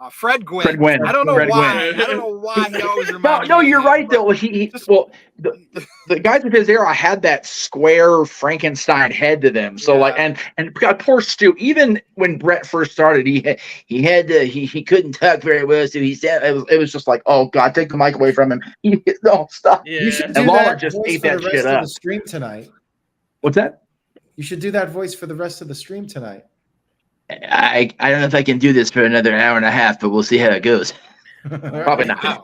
Fred Gwynn. I don't know why. I don't know why he always reminded me. No, you're right though. The guys of his era had that square Frankenstein head to them. So and God, poor Stu. Even when Brett first started, he couldn't talk very well. So he said it was just like, oh God, take the mic away from him. No, stop. Yeah. You should do and that Lawler just voice ate for that the rest shit of up. the stream tonight. What's that? You should do that voice for the rest of the stream tonight. I don't know if I can do this for another hour and a half, but we'll see how it goes. Probably not.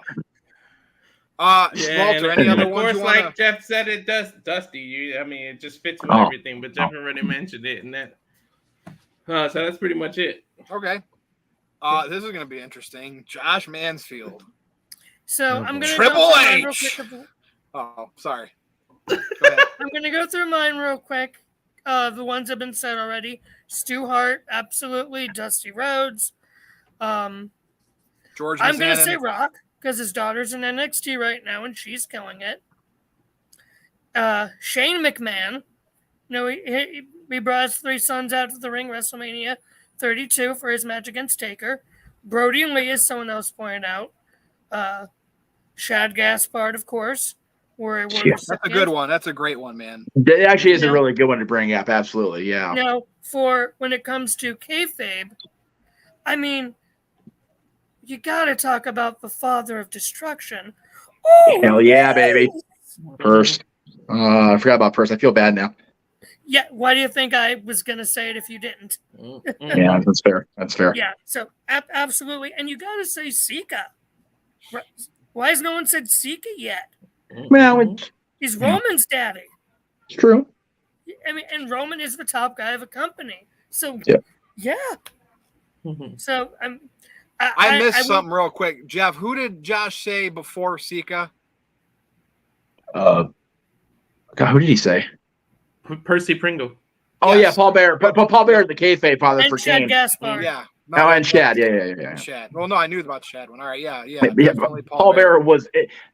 Walter, any other ones you like Jeff said, it does Dusty. I mean, it just fits with everything. But Jeff already mentioned it, and that So that's pretty much it. Okay. This is going to be interesting. Josh Mansfield. So I'm going to Triple go through mine real H. quick. Oh, sorry. Go ahead. I'm going to go through mine real quick. The ones have been said already. Stu Hart, absolutely. Dusty Rhodes. George I'm going to Mizanin. say Rock because his daughter's in NXT right now and she's killing it. Shane McMahon. He brought his 3 sons out of the ring WrestleMania 32 for his match against Taker. Brody and Lee, as someone else pointed out. Shad Gaspard, of course. That's a good one. That's a great one, man. It actually is a really good one to bring up. Absolutely, yeah. Now, for when it comes to kayfabe, I mean, you got to talk about the father of destruction. Oh, hell yeah, baby. First. I forgot about Purse. I feel bad now. Yeah, why do you think I was going to say it if you didn't? Yeah, that's fair. That's fair. Yeah, so absolutely. And you got to say Sika. Why has no one said Sika yet? Well, He's Roman's daddy. it's true. I mean, and Roman is the top guy of a company. So, yeah. So, I missed something real quick. Jeff, who did Josh say before Sika? God, who did he say? Percy Pringle. Oh, yeah, Paul Bear. Paul Bear, the kayfabe father and for Shad Kane. Gaspard. Yeah. Oh, and Shad. Yeah. Shad. Well, no, I knew about Shad one. All right, yeah. Definitely Paul Bearer was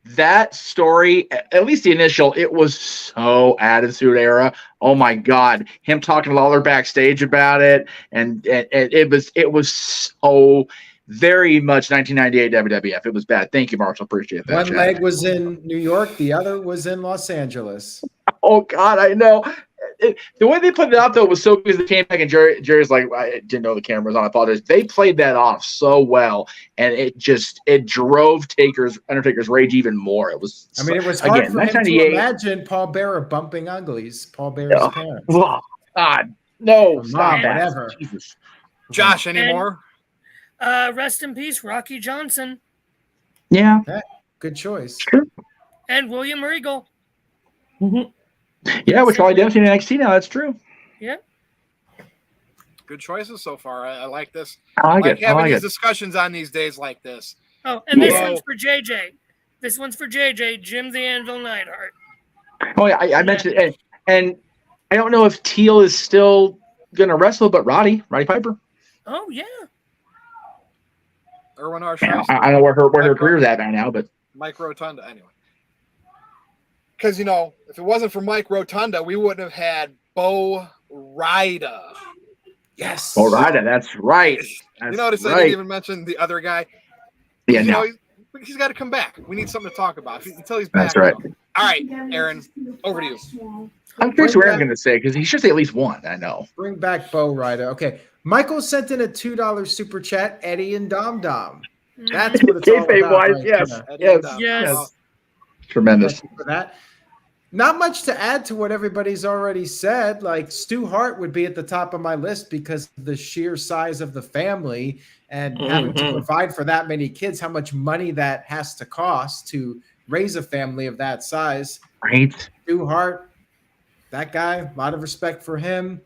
that story. At least the initial, it was so Attitude Era. Oh my God, him talking to Lawler backstage about it, and it was so very much 1998 WWF. It was bad. Thank you, Marshall. Appreciate that. One Chad. leg was in New York, the other was in Los Angeles. Oh God, I know. The way they put it out though was so because they came back and Jerry's like, I didn't know the camera was on. I apologize. They played that off so well, and it drove Undertaker's rage even more. It was. I mean, it was hard for him to imagine Paul Bearer bumping uglies. Paul Bearer's parents. Oh, God, no, stop that. Whatever. Jesus. Josh, any more? Rest in peace, Rocky Johnson. Yeah. Good choice. Sure. And William Regal. Mm-hmm. Yeah, which probably definitely in NXT now. That's true. Yeah. Good choices so far. I like this. I like it. Having these discussions on these days like this. Oh, and this one's for JJ. This one's for JJ, Jim the Anvil Neidhart. Oh, yeah, I mentioned it. And I don't know if Teal is still going to wrestle, but Roddy Piper. Oh, yeah. Erwin R. Yeah, I don't know where her career's at right now, but Mike Rotunda. Anyway. Because, if it wasn't for Mike Rotunda, we wouldn't have had Bo Rida. Yes. Bo Rida, that's right. You notice I didn't even mention the other guy. Yeah, no. He's got to come back. We need something to talk about until he's back. That's right. All right, Aaron, over to you. I'm curious what Aaron's going to say because he should say at least one. I know. Bring back Bo Rida. Okay. Michael sent in a $2 super chat. Eddie and Dom Dom. That's what it's all about. Right? Yes. Tremendous. Thank you for that. Not much to add to what everybody's already said. Like Stu Hart would be at the top of my list because of the sheer size of the family and having to provide for that many kids, how much money that has to cost to raise a family of that size. Right. Stu Hart, that guy, a lot of respect for him.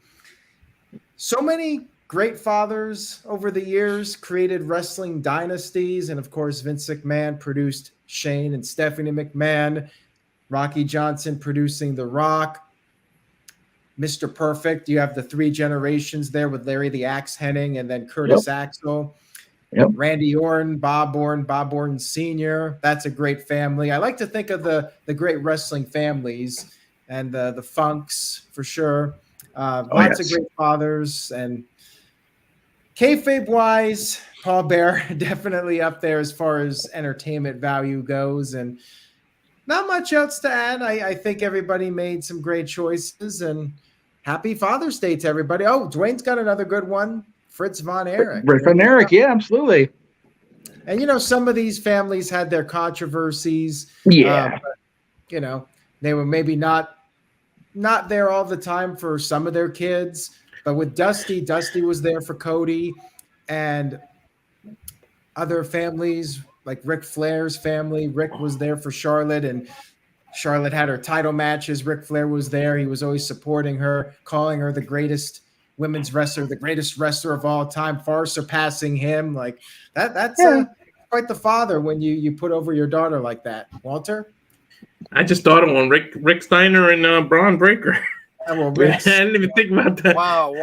So many great fathers over the years created wrestling dynasties. And of course, Vince McMahon produced Shane and Stephanie McMahon. Rocky Johnson producing The Rock. Mr. Perfect. You have the 3 generations there with Larry the Axe Hennig and then Curtis Axel. Yep. Randy Orton, Bob Orton Sr. That's a great family. I like to think of the great wrestling families and the Funks for sure. Lots of great fathers. And kayfabe-wise, Paul Bear definitely up there as far as entertainment value goes. And not much else to add. I think everybody made some great choices, and happy Father's Day to everybody. Oh, Dwayne's got another good one. Fritz Von Erich. Fritz Von Erich, yeah, absolutely. And, some of these families had their controversies. Yeah. But, they were maybe not there all the time for some of their kids. But with Dusty was there for Cody and other families. Like Ric Flair's family. Rick was there for Charlotte, and Charlotte had her title matches. Ric Flair was there. He was always supporting her, calling her the greatest women's wrestler, the greatest wrestler of all time, far surpassing him. Like that's quite the father when you put over your daughter like that. Walter? I just thought of one, Rick Steiner and Braun Breaker. Well, I didn't even think about that. Wow.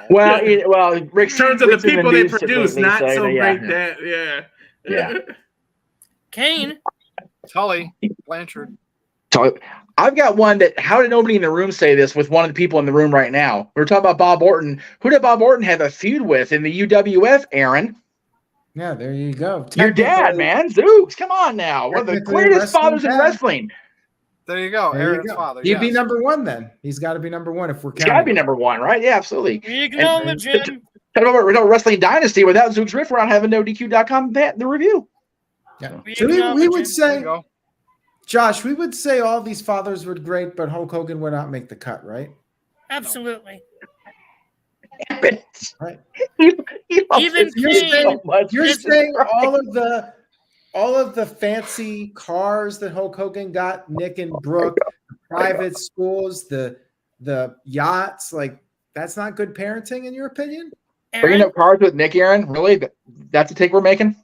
Well, Rick, In terms of the Rick's in people they news produce, lately, not so, so yeah, great that, Yeah. Kane. Tully Blanchard. So I've got one that, how did nobody in the room say this with one of the people in the room right now? We were talking about Bob Orton. Who did Bob Orton have a feud with in the UWF, Aaron? Yeah, there you go. Your dad, man. Zooks, come on now. One of the Technically a greatest wrestling fathers in dad. wrestling. There you go. There you Aaron's go. father. He'd be yes. number one then. He's got to be number one if we're He's got to counting. be number one, right? Yeah, absolutely. We acknowledge him. Talk about Wrestling Dynasty without Zooks Riff. We're not having NoDQ.com the review. Yeah. We So we acknowledge would him. There you say, go. Josh, we would say all these fathers were great, but Hulk Hogan would not make the cut, right? Absolutely. Right. Even Kane. You're saying all of the fancy cars that Hulk Hogan got, Nick and Brooke, the private schools, the yachts, like that's not good parenting in your opinion? Bringing Aaron. up cars with Nick, Aaron? Really? That's a take we're making?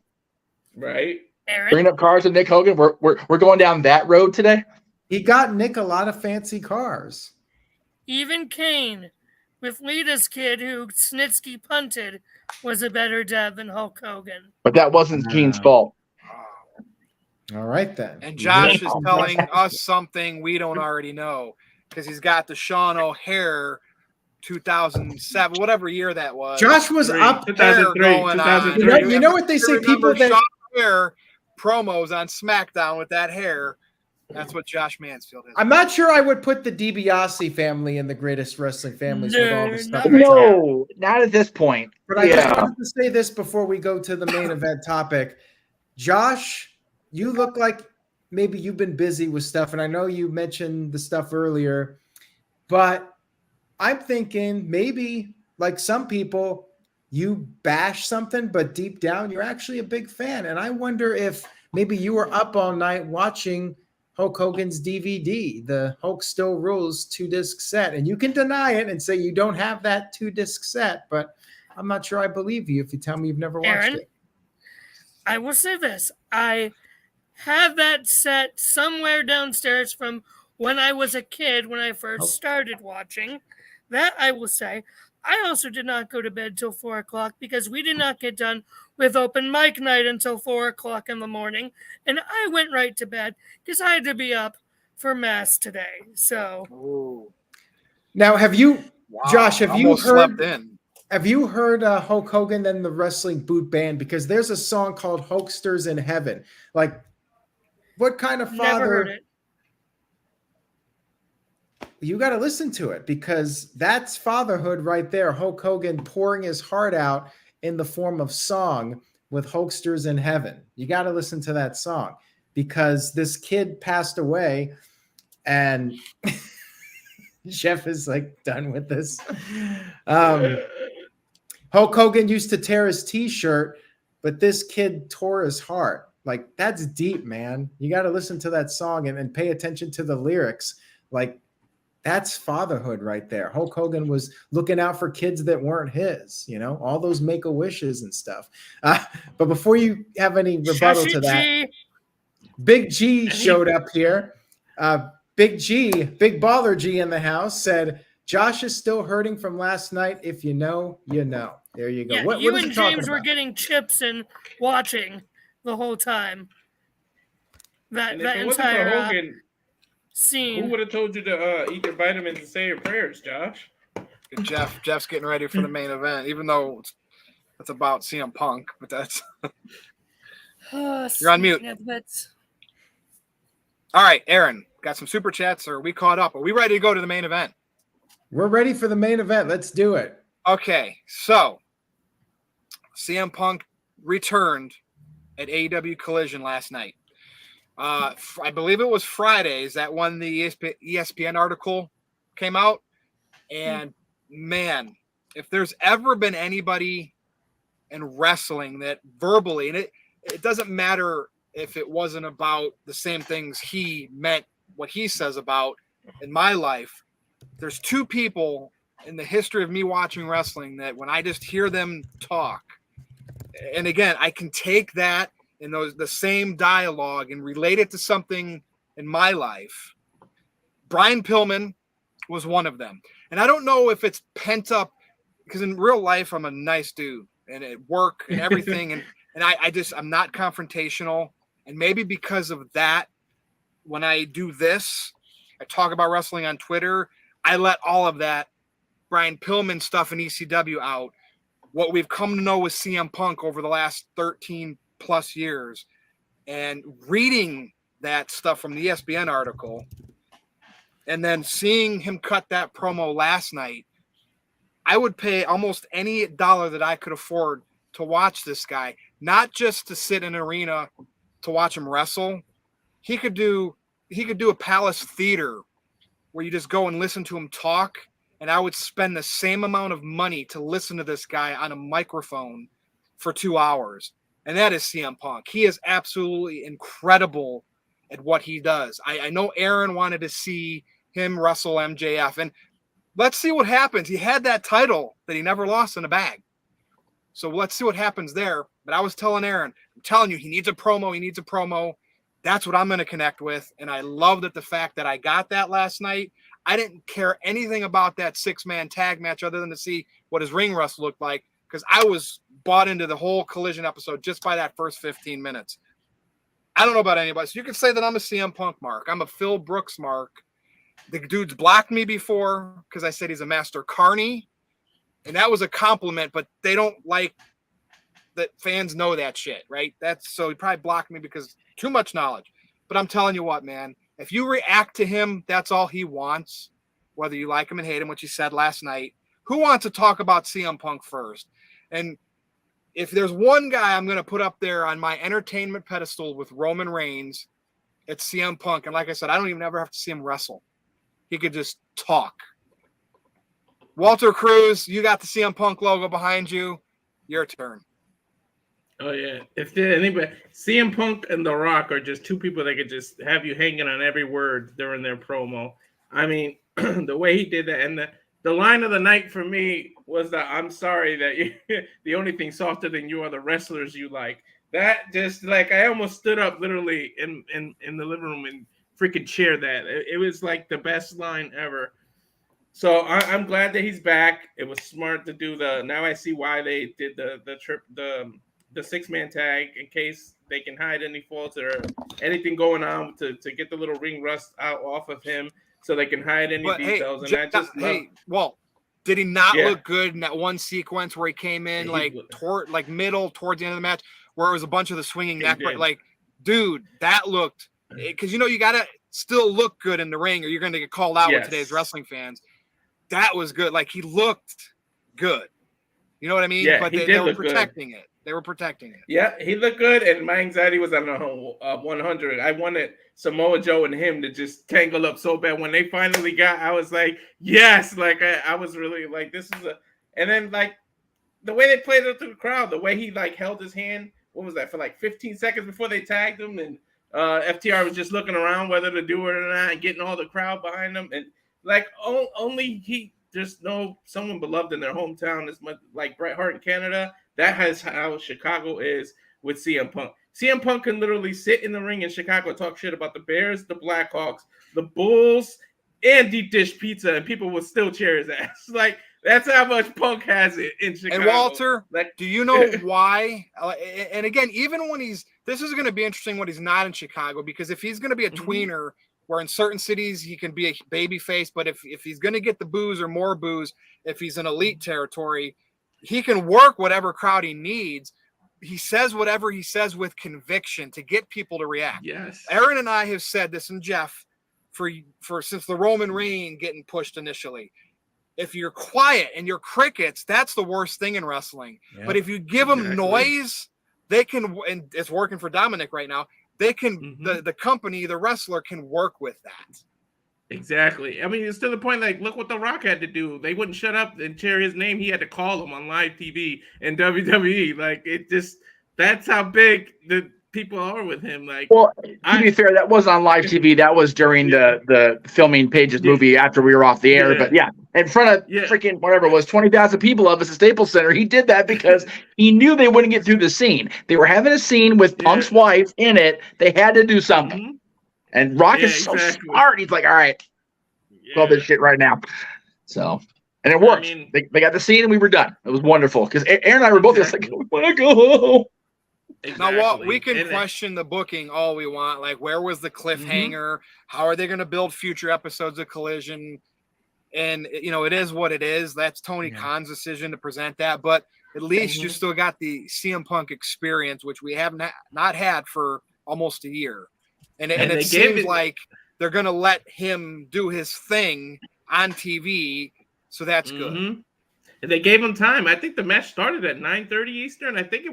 right? Aaron. Bringing up cars with Nick Hogan? We're going down that road today? He got Nick a lot of fancy cars. Even Kane, with Lita's kid who Snitsky punted, was a better dad than Hulk Hogan. But that wasn't Gene's fault. All right then. And Josh is telling us something we don't already know because he's got the Sean O'Hare 2007, whatever year that was. Josh was Three. up. 2003. Going on. 2003. You know what they say? Remember People that Sean O'Hare promos on SmackDown with that hair. That's what Josh Mansfield is. I'm not sure I would put the DiBiase family in the greatest wrestling families with all the stuff. not that's happened. No, not at this point. But I just Yeah. wanted to say this before we go to the main event topic. Josh, you look like maybe you've been busy with stuff, and I know you mentioned the stuff earlier, but I'm thinking maybe like some people, you bash something, but deep down you're actually a big fan. And I wonder if maybe you were up all night watching Hulk Hogan's DVD, the Hulk Still Rules 2-disc set. And you can deny it and say you don't have that 2-disc set, but I'm not sure I believe you if you tell me you've never watched Aaron? it. I will say this. I have that set somewhere downstairs from when I was a kid, when I first started watching. That I will say. I also did not go to bed till 4 o'clock because we did not get done with open mic night until 4 o'clock in the morning. And I went right to bed because I had to be up for mass today. So Ooh. Now, have you, Wow. Josh, have you Almost heard slept in. Have you heard Hulk Hogan and the Wrestling Boot Band? Because there's a song called Hulksters in Heaven. Like, what kind of never father? heard it. You got to listen to it because that's fatherhood right there. Hulk Hogan pouring his heart out in the form of song with Hulksters in Heaven. You got to listen to that song because this kid passed away and Jeff is like done with this. Hulk Hogan used to tear his t-shirt, but this kid tore his heart. Like, that's deep, man. You got to listen to that song and pay attention to the lyrics. Like, that's fatherhood right there. Hulk Hogan was looking out for kids that weren't his, you know, all those make-a-wishes and stuff. But before you have any rebuttal to that, Big G showed up here. Big G, Big Baller G in the house said, Josh is still hurting from last night. If you know, you know. There you go. Yeah, What you is and he talking James were about? getting chips and watching the whole time. That And if it wasn't for entire Hogan, who scene. would have told you to eat your vitamins and say your prayers, Josh? Jeff's getting ready for the main event, even though it's about CM Punk, but that's You're on mute. All right, Aaron, got some super chats. Are we caught up? Are we ready to go to the main event? We're ready for the main event. Let's do it. Okay, so CM Punk returned at AEW Collision last night. I believe it was Fridays that when the ESPN article came out. And man, if there's ever been anybody in wrestling that verbally, and it doesn't matter if it wasn't about the same things he meant what he says about in my life, there's two people in the history of me watching wrestling that when I just hear them talk, and again, I can take that and the same dialogue and relate it to something in my life. Brian Pillman was one of them. And I don't know if it's pent up, because in real life, I'm a nice dude and at work and everything. and I'm not confrontational. And maybe because of that, when I do this, I talk about wrestling on Twitter, I let all of that Brian Pillman stuff in ECW out. What we've come to know with CM Punk over the last 13 plus years, and reading that stuff from the ESPN article, and then seeing him cut that promo last night, I would pay almost any dollar that I could afford to watch this guy, not just to sit in an arena to watch him wrestle. He could do a Palace Theater where you just go and listen to him talk, and I would spend the same amount of money to listen to this guy on a microphone for 2 hours. And that is CM Punk. He is absolutely incredible at what he does. I know Aaron wanted to see him wrestle MJF, and let's see what happens. He had that title that he never lost in a bag. So let's see what happens there. But I was telling Aaron, I'm telling you, he needs a promo. He needs a promo. That's what I'm going to connect with. And I love that the fact that I got that last night. I didn't care anything about that 6-man tag match other than to see what his ring rust looked like, because I was bought into the whole Collision episode just by that first 15 minutes. I don't know about anybody. So you can say that I'm a CM Punk mark. I'm a Phil Brooks mark. The dude's blocked me before because I said he's a master carny, and that was a compliment, but they don't like that fans know that shit, right? So he probably blocked me because too much knowledge. But I'm telling you what, man, if you react to him, that's all he wants, whether you like him and hate him, which he said last night. Who wants to talk about CM Punk first? And if there's one guy I'm going to put up there on my entertainment pedestal with Roman Reigns, it's CM Punk. And like I said, I don't even ever have to see him wrestle. He could just talk. Walter Cruz, you got the CM Punk logo behind you. Your turn. Oh, yeah. If there anybody, CM Punk and The Rock are just two people that could just have you hanging on every word during their promo. I mean, the way he did that, and the line of the night for me was that I'm sorry that you, the only thing softer than you are the wrestlers you like. That just, like, I almost stood up literally in the living room and freaking cheer that. It was like the best line ever. So I'm glad that he's back. It was smart to do now I see why they did the 6-man tag, in case they can hide any faults or anything going on to get the little ring rust out off of him, so they can hide any details. Did he not look good in that one sequence where he came in towards the end of the match, where it was a bunch of the swinging neck? Like, dude, that looked, because you got to still look good in the ring, or you're going to get called out with today's wrestling fans. That was good. Like, he looked good. You know what I mean? Yeah, but they were protecting it. They were protecting it. Yeah, he looked good, and my anxiety was on 100. I wanted Samoa Joe and him to just tangle up so bad. When they finally got, I was like, yes. Like, I was really like, this is and then, like, the way they played it through the crowd, the way he, like, held his hand, what was that, for like 15 seconds before they tagged him, and FTR was just looking around whether to do it or not, and getting all the crowd behind him, and like only he just know someone beloved in their hometown as much, like Bret Hart in Canada. That is how Chicago is with CM Punk. CM Punk can literally sit in the ring in Chicago, talk shit about the Bears, the Blackhawks, the Bulls, and deep dish pizza, and people will still cheer his ass. Like, that's how much Punk has it in Chicago. And Walter, do you know why? And again, even when this is going to be interesting when he's not in Chicago, because if he's going to be a tweener, where in certain cities he can be a baby face, but if he's going to get the booze or more booze, if he's in elite territory, he can work whatever crowd he needs. He says whatever he says with conviction to get people to react. Yes. Aaron and I have said this, and Jeff, for since the Roman Reigns getting pushed initially. If you're quiet and you're crickets, that's the worst thing in wrestling. Yeah, but if you give them noise, they can, and it's working for Dominic right now. They can, the company, the wrestler can work with that. Exactly. I mean, it's to the point, like, look what The Rock had to do. They wouldn't shut up and cheer his name. He had to call them on live TV in WWE. Like, it just, that's how big people are with him. Like, well, to be fair, that wasn't on live TV. That was during the filming Paige's movie after we were off the air. But in front of freaking whatever it was, 20,000 people of us at Staples Center. He did that because he knew they wouldn't get through the scene. They were having a scene with Punk's wife in it. They had to do something. Mm-hmm. And Rock is so smart. He's like, all right, call this shit right now. So, and it worked. I mean, they got the scene and we were done. It was wonderful because Aaron and I were both just like, we want to go home. Exactly. Now, what we can question the booking all we want. Like, where was the cliffhanger? How are they going to build future episodes of Collision? And, you know, it is what it is. That's Tony Khan's decision to present that. But at least you still got the CM Punk experience, which we have not had for almost a year. And it seems like they're going to let him do his thing on TV. So that's good. And they gave him time. I think the match started at 9:30 Eastern. I think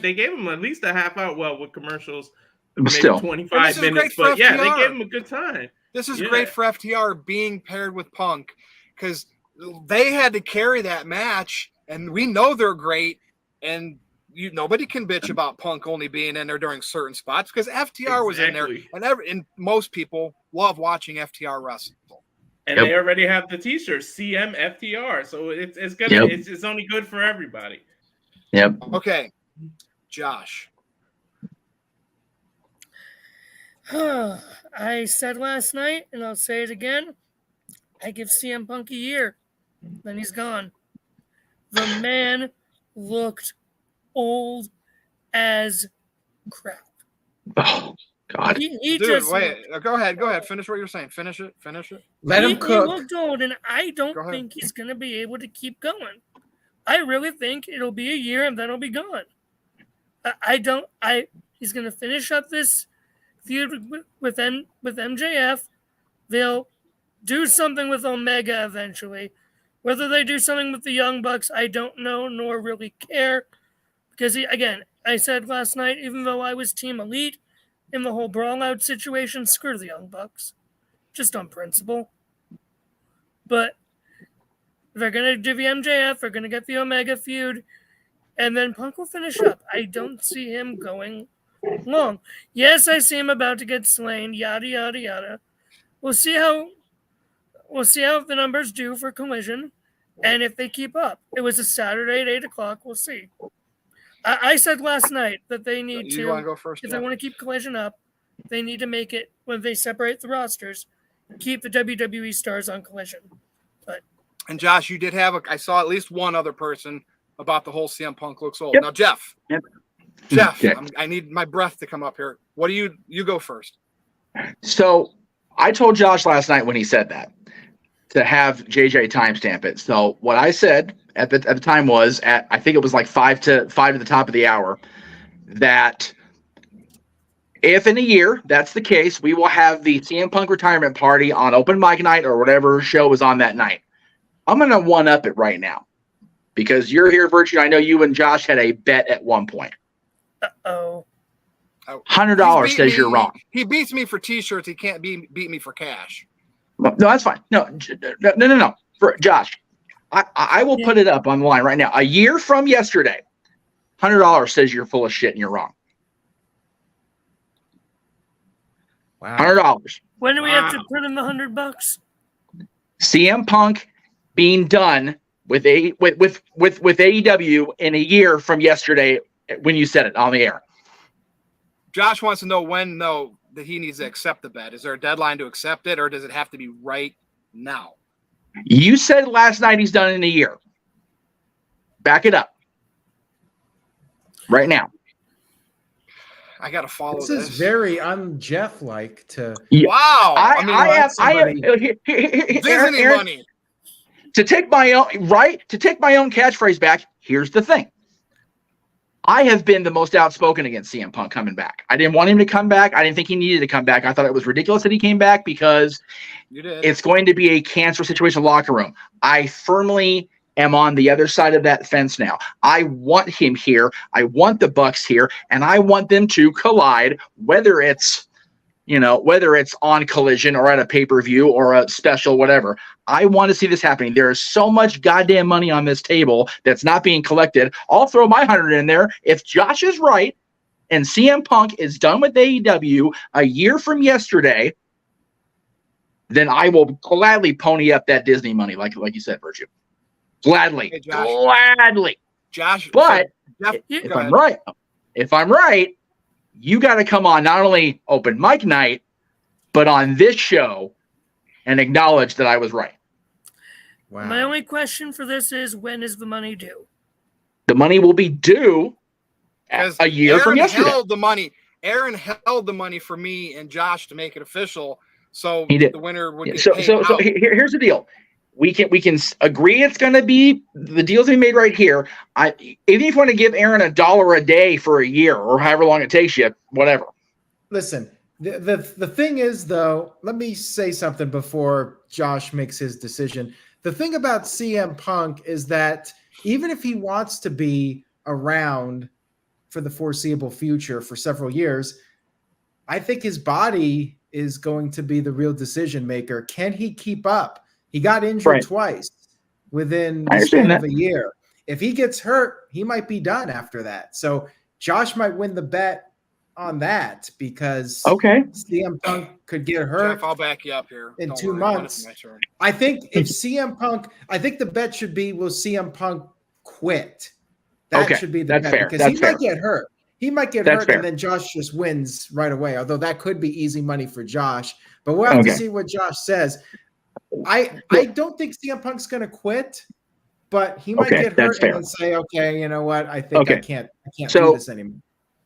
they gave him at least a half hour. Well, with commercials, maybe still 25 minutes. But they gave him a good time. This is great for FTR being paired with Punk because they had to carry that match, and we know they're great. And nobody can bitch about Punk only being in there during certain spots because FTR was in there, and most people love watching FTR wrestle. And they already have the T-shirt CM FTR, so it's only good for everybody. Yep. Okay, Josh. I said last night, and I'll say it again. I give CM Punk a year, then he's gone. The man looked old as crap. Oh God! He just wait. Go ahead. Finish what you're saying. Finish it. Let him cook. He looked old, and I don't think he's going to be able to keep going. I really think it'll be a year, and then he'll be gone. He's going to finish up this feud with MJF. They'll do something with Omega eventually. Whether they do something with the Young Bucks, I don't know, nor really care. Because, I said last night, even though I was Team Elite, in the whole brawl-out situation, screw the Young Bucks. Just on principle. But they're going to do the MJF, they're going to get the Omega feud, and then Punk will finish up. I don't see him going long. Yes, I see him about to get slain, yada, yada, yada. We'll see how the numbers do for Collision, and if they keep up. It was a Saturday at 8 o'clock. We'll see. I said last night that they need to, want to go first, if they want to keep Collision up, they need to make it, when they separate the rosters, keep the WWE stars on Collision. And Josh, you did have I saw at least one other person about the whole CM Punk looks old. Yep. Now, Jeff, okay. I need my breath to come up here. What do you go first? So I told Josh last night when he said that to have JJ timestamp it. So what I said at the time was I think it was like 5 to the top of the hour, that if in a year that's the case, we will have the CM Punk retirement party on open mic night or whatever show was on that night. I'm going to one up it right now because you're here, Virtue. I know you and Josh had a bet at one point. Uh-oh. $100 says you're wrong. He beats me for T-shirts. He can't beat me for cash. No, that's fine. No. For Josh, I will put it up on the line right now. A year from yesterday, $100 says you're full of shit and you're wrong. Wow. $100. When do we have to put in the $100? CM Punk being done with AEW in a year from yesterday when you said it on the air. Josh wants to know when, though, that he needs to accept the bet. Is there a deadline to accept it, or does it have to be right now? You said last night he's done in a year. Back it up. Right now. I got to follow this. This is very un-Jeff-like to... Wow. I have Disney money. To take my own catchphrase back, here's the thing. I have been the most outspoken against CM Punk coming back. I didn't want him to come back. I didn't think he needed to come back. I thought it was ridiculous that he came back because it's going to be a cancer situation in the locker room. I firmly am on the other side of that fence now. I want him here. I want the Bucks here, and I want them to collide, whether it's on Collision or at a pay-per-view or a special, whatever. I want to see this happening. There is so much goddamn money on this table that's not being collected. I'll throw my 100 in there. If Josh is right, and CM Punk is done with AEW a year from yesterday, then I will gladly pony up that Disney money, like you said, Virtue. Gladly. Hey, Josh. Gladly. Josh, But so Jeff, if I'm right, you got to come on not only open mic night, but on this show and acknowledge that I was right. Wow. My only question for this is, when is the money due? The money will be due a year from yesterday. Aaron held the money for me and Josh to make it official, so the winner would get paid so out. Here's the deal. We can agree it's going to be the deals we made right here. Even if you want to give Aaron $1 a day for a year or however long it takes you, whatever. Listen, the thing is, though, let me say something before Josh makes his decision. The thing about CM Punk is that even if he wants to be around for the foreseeable future for several years, I think his body is going to be the real decision maker. Can he keep up? He got injured twice within the span of a year. If he gets hurt, he might be done after that. So Josh might win the bet on that because CM Punk could get hurt. Jeff, I'll back you up here in 2 months. I think if CM Punk, I think the bet should be, will CM Punk quit? That should be the bet because he might get hurt. He might get hurt and then Josh just wins right away. Although that could be easy money for Josh, but we'll have to see what Josh says. I don't think CM Punk's going to quit, but he might get hurt and then say, "Okay, you know what? I think I can't do this anymore."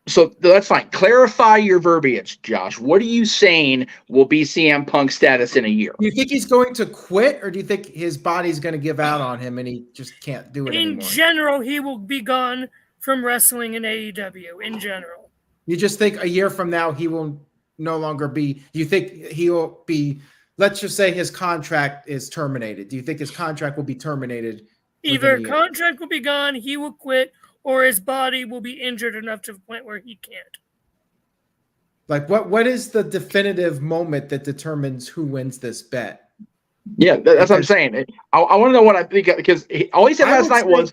So that's fine. Clarify your verbiage, Josh. What are you saying will be CM Punk's status in a year? Do you think he's going to quit, or do you think his body's going to give out on him and he just can't do it anymore? In general, he will be gone from wrestling in AEW. In general, you just think a year from now he will no longer be. Do you think he will be? Let's just say his contract is terminated. Do you think his contract will be terminated? Either contract will be gone, he will quit, or his body will be injured enough to the point where he can't. Like what is the definitive moment that determines who wins this bet? Yeah, that's what I'm saying. I want to know what I think, because all he said last night was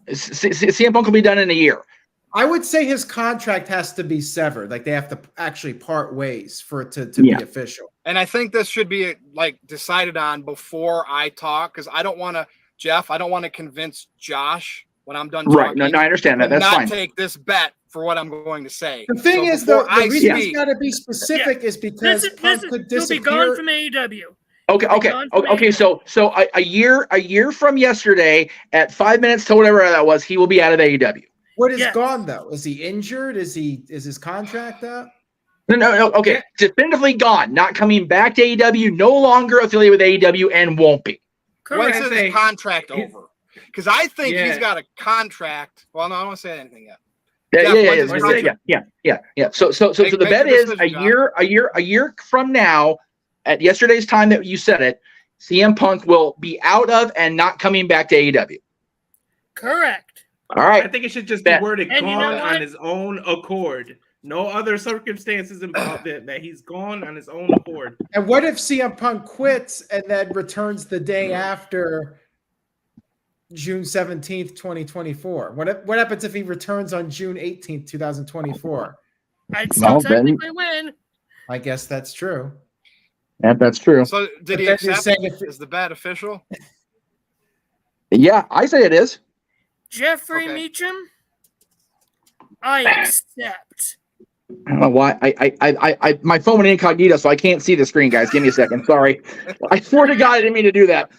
CM Punk will be done in a year. I would say his contract has to be severed. Like they have to actually part ways for it to be official. And I think this should be decided on before I talk, because I don't want to, Jeff, I don't want to convince Josh when I'm done talking. Right. No, I understand that. That's fine. Take this bet for what I'm going to say. The thing is, though, the reason he's got to be specific is because Punk could disappear. He'll be gone from AEW. Okay. So a year from yesterday at 5 minutes to whatever that was, he will be out of AEW. What is gone though? Is he injured? Is his contract up? No. Okay, definitively gone. Not coming back to AEW. No longer affiliated with AEW, and won't be. When's his contract over? Because I think he's got a contract. Well, no, I don't want to say anything yet. Yeah. So the bet is a year from now, at yesterday's time that you said it, CM Punk will be out of and not coming back to AEW. Correct. All right. I think it should just be worded gone on his own accord. No other circumstances involved that he's gone on his own accord. And what if CM Punk quits and then returns the day after June 17th, 2024? What happens if he returns on June 18th, 2024? I'd still technically win. I guess that's true. Yeah, that's true. So did he accept it? Is the bet official? Yeah, I say it is. Jeffrey Meacham, I accept. I don't know why. I my phone went incognito, so I can't see the screen, guys. Give me a second. Sorry. I swear to God, I didn't mean to do that.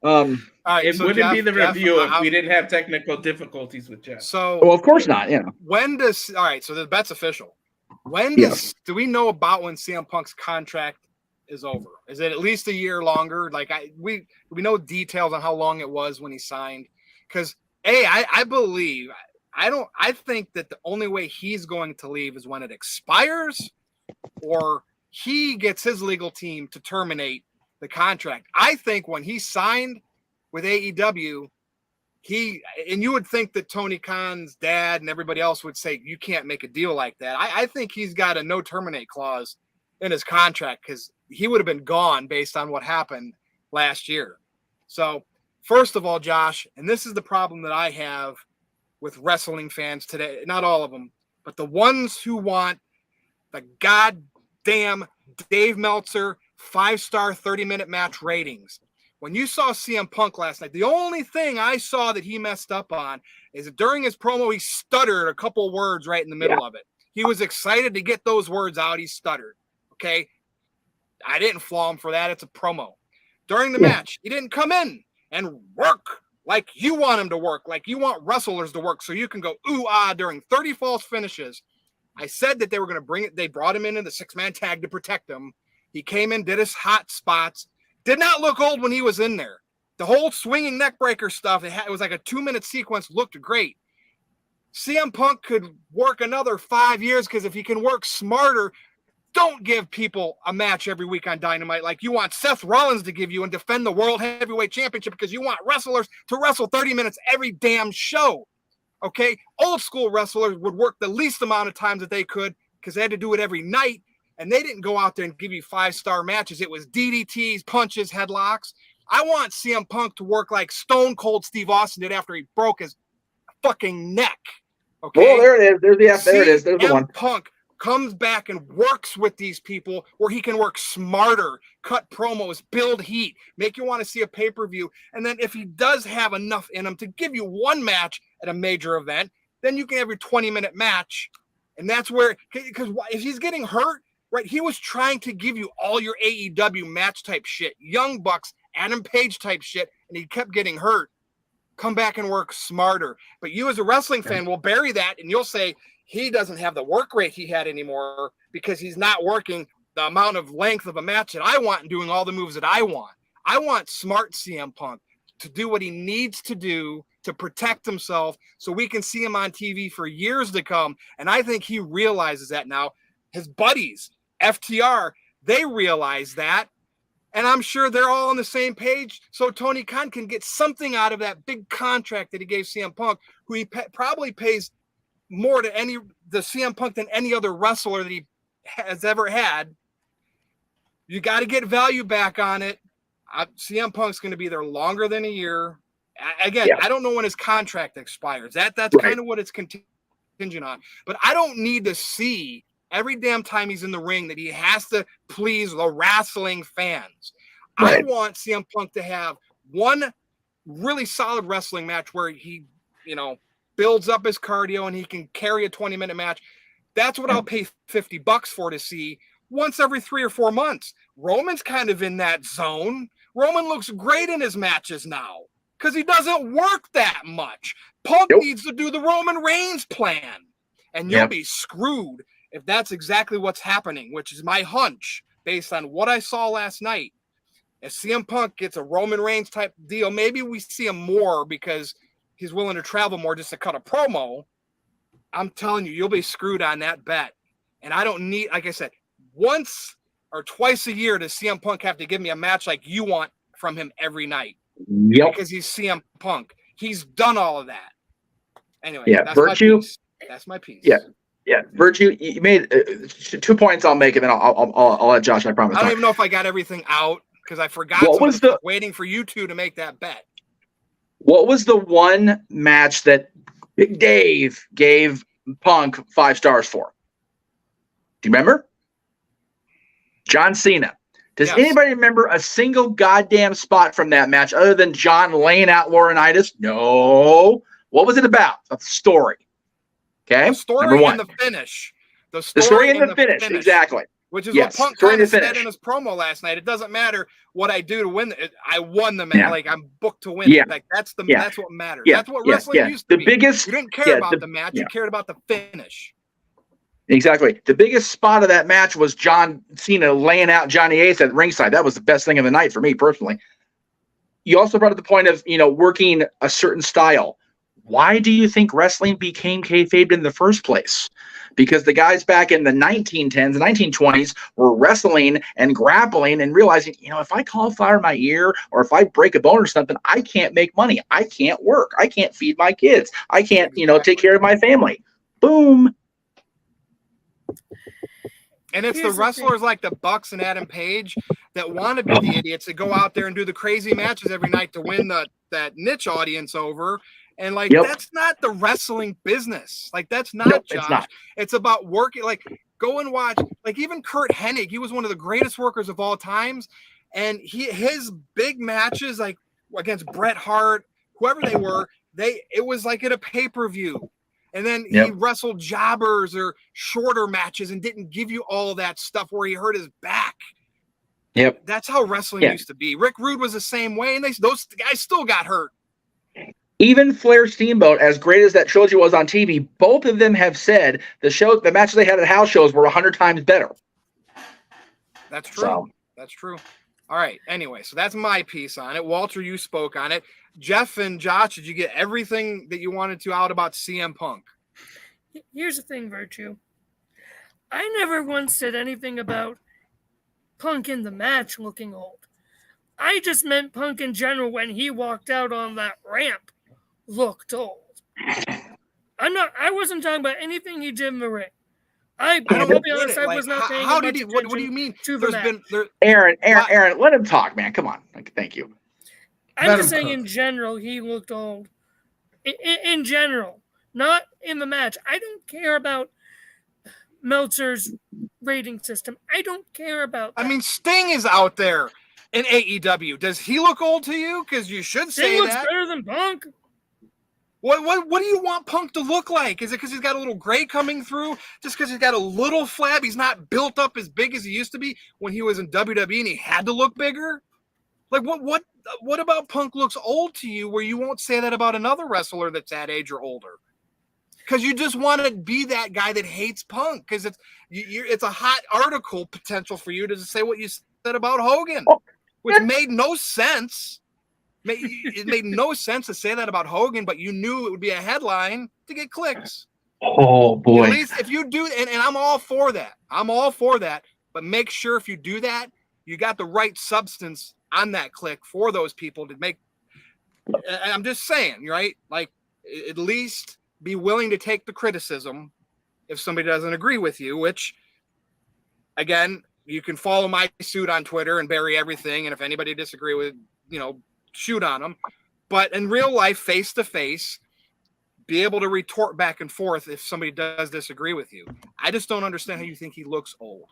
Right, it wouldn't be the review if we didn't have technical difficulties with Jeff. So, well, of course not. When does so the bet's official? When do we know about when CM Punk's contract is over? Is it at least a year longer? We know details on how long it was when he signed, because I believe I think that the only way he's going to leave is when it expires, or he gets his legal team to terminate the contract. I think when he signed with AEW, and you would think that Tony Khan's dad and everybody else would say, you can't make a deal like that. I think he's got a no terminate clause in his contract, because he would have been gone based on what happened last year. So first of all, Josh, and this is the problem that I have with wrestling fans today, not all of them, But the ones who want the goddamn Dave Meltzer 5-star 30-minute match ratings. When you saw CM Punk last night, the only thing I saw that he messed up on is that during his promo, he stuttered a couple words right in the middle of it. He was excited to get those words out. He stuttered. Okay. I didn't flaw him for that. It's a promo. During the match, he didn't come in and work like you want him to work, like you want wrestlers to work, so you can go ooh ah during 30 false finishes. I said that they were going to bring it. They brought him into the 6-man tag to protect him. He came in, did his hot spots. Did not look old when he was in there. The whole swinging neck breaker stuff, it was like a 2-minute sequence, looked great. CM Punk could work another 5 years because if he can work smarter, don't give people a match every week on Dynamite like you want Seth Rollins to give you and defend the World Heavyweight Championship because you want wrestlers to wrestle 30 minutes every damn show. Okay? Old school wrestlers would work the least amount of times that they could because they had to do it every night, and they didn't go out there and give you 5-star matches. It was DDTs, punches, headlocks. I want CM Punk to work like Stone Cold Steve Austin did after he broke his fucking neck. Okay? Well, there it is. There it is. There's the one. Punk comes back and works with these people where he can work smarter, cut promos, build heat, make you want to see a pay-per-view. And then if he does have enough in him to give you one match at a major event, then you can have your 20-minute match. And that's where, because if he's getting hurt, right, he was trying to give you all your AEW match type shit, Young Bucks, Adam Page type shit, and he kept getting hurt. Come back and work smarter. But you as a wrestling fan will bury that and you'll say, he doesn't have the work rate he had anymore because he's not working the amount of length of a match that I want and doing all the moves that I want. I want smart CM Punk to do what he needs to do to protect himself so we can see him on TV for years to come. And I think he realizes that now. His buddies, FTR, they realize that. And I'm sure they're all on the same page so Tony Khan can get something out of that big contract that he gave CM Punk, who he probably pays more to the CM Punk than any other wrestler that he has ever had. You got to get value back on it. CM Punk's going to be there longer than a year. Again, I don't know when his contract expires. That's right. Kind of what it's contingent on. But I don't need to see every damn time he's in the ring that he has to please the wrestling fans. Right. I want CM Punk to have one really solid wrestling match where he, builds up his cardio and he can carry a 20-minute match. That's what I'll pay $50 for to see once every 3 or 4 months. Roman's kind of in that zone. Roman looks great in his matches now because he doesn't work that much. Punk needs to do the Roman Reigns plan, and you'll be screwed if that's exactly what's happening, which is my hunch based on what I saw last night. If CM Punk gets a Roman Reigns type deal, maybe we see him more because he's willing to travel more just to cut a promo. I'm telling you, you'll be screwed on that bet. And I don't need, like I said, once or twice a year does CM Punk have to give me a match like you want from him every night. Yep. Because he's CM Punk. He's done all of that. Anyway, that's Virtue. My piece. That's my piece. Yeah, Virtue. You made 2 points. I'll make, and then I'll let Josh. I promise. I don't even know if I got everything out because I forgot. Waiting for you two to make that bet. What was the one match that Big Dave gave Punk 5 stars for? Do you remember? John Cena. Does anybody remember a single goddamn spot from that match other than John laying out Laurinaitis? No. What was it about? A story. Okay. The story and the finish. The story and the finish. Exactly. Which is what Punk kind of said in his promo last night. It doesn't matter what I do to win. I won the match. Yeah. Like I'm booked to win. Yeah. Like that's what matters. Yeah. That's what wrestling used to be. You didn't care about the match. You cared about the finish. Exactly. The biggest spot of that match was John Cena laying out Johnny Ace at ringside. That was the best thing of the night for me personally. You also brought up the point of, working a certain style. Why do you think wrestling became kayfabe in the first place? Because the guys back in the 1910s and 1920s were wrestling and grappling and realizing, if I cauliflower my ear or if I break a bone or something, I can't make money. I can't work. I can't feed my kids. I can't, take care of my family. Boom. And it's the wrestlers like the Bucks and Adam Page that want to be the idiots that go out there and do the crazy matches every night to win that niche audience over. And like, that's not the wrestling business. Like, that's not, nope, Josh. It's not. It's about working. Like, go and watch, like, even Kurt Hennig, he was one of the greatest workers of all times. And his big matches, like against Bret Hart, whoever they were, it was like at a pay-per-view. And then he wrestled jobbers or shorter matches and didn't give you all that stuff where he hurt his back. Yep. That's how wrestling used to be. Rick Rude was the same way, and those guys still got hurt. Even Flair Steamboat, as great as that trilogy was on TV, both of them have said the matches they had at house shows were 100 times better. That's true. That's true. All right. Anyway, so that's my piece on it. Walter, you spoke on it. Jeff and Josh, did you get everything that you wanted to out about CM Punk? Here's the thing, Virtue. I never once said anything about Punk in the match looking old. I just meant Punk in general when he walked out on that ramp looked old. I wasn't talking about anything he did in the ring. I'll be honest, I was not paying How did he? What do you mean? Aaron, let him talk, man. Come on. Thank you. I'm just saying in general, he looked old. In general, not in the match. I don't care about Meltzer's rating system. I don't care about that. I mean, Sting is out there in AEW. Does he look old to you? Because you should say Sting that. looks better than Punk. What do you want Punk to look like? Is it because he's got a little gray coming through? Just because he's got a little flab? He's not built up as big as he used to be when he was in WWE and he had to look bigger? Like, what about Punk looks old to you where you won't say that about another wrestler that's that age or older? Because you just want to be that guy that hates Punk. Because it's a hot article potential for you to say what you said about Hogan, which made no sense. It made no sense to say that about Hogan, but you knew it would be a headline to get clicks. Oh, boy. At least if you do, and I'm all for that. I'm all for that. But make sure if you do that, you got the right substance on that click for those people to make. I'm just saying, right? Like, at least be willing to take the criticism if somebody doesn't agree with you, which, again, you can follow my suit on Twitter and bury everything. And if anybody disagree with, shoot on them. But in real life, face to face, be able to retort back and forth if somebody does disagree with you. I just don't understand how you think he looks old.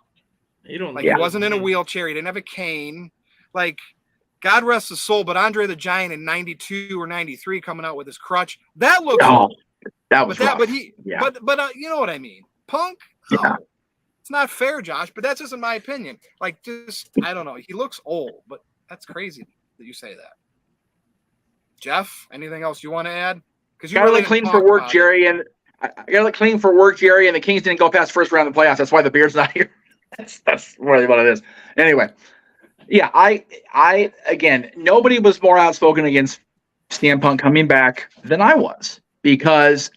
He wasn't in a wheelchair. He didn't have a cane. Like, God rest his soul, but Andre the Giant in 92 or 93 coming out with his crutch, that looks old. That was rough. But you know what I mean. Punk, it's not fair, Josh, but that's just in my opinion. Like, I don't know. He looks old, but that's crazy that you say that. Jeff, anything else you want to add? Because you gotta look clean for work, Jerry, and I gotta look clean for work, Jerry. And the Kings didn't go past first round of the playoffs. That's why the beard's not here. That's really what it is. Anyway, yeah, I again, nobody was more outspoken against CM Punk coming back than I was, because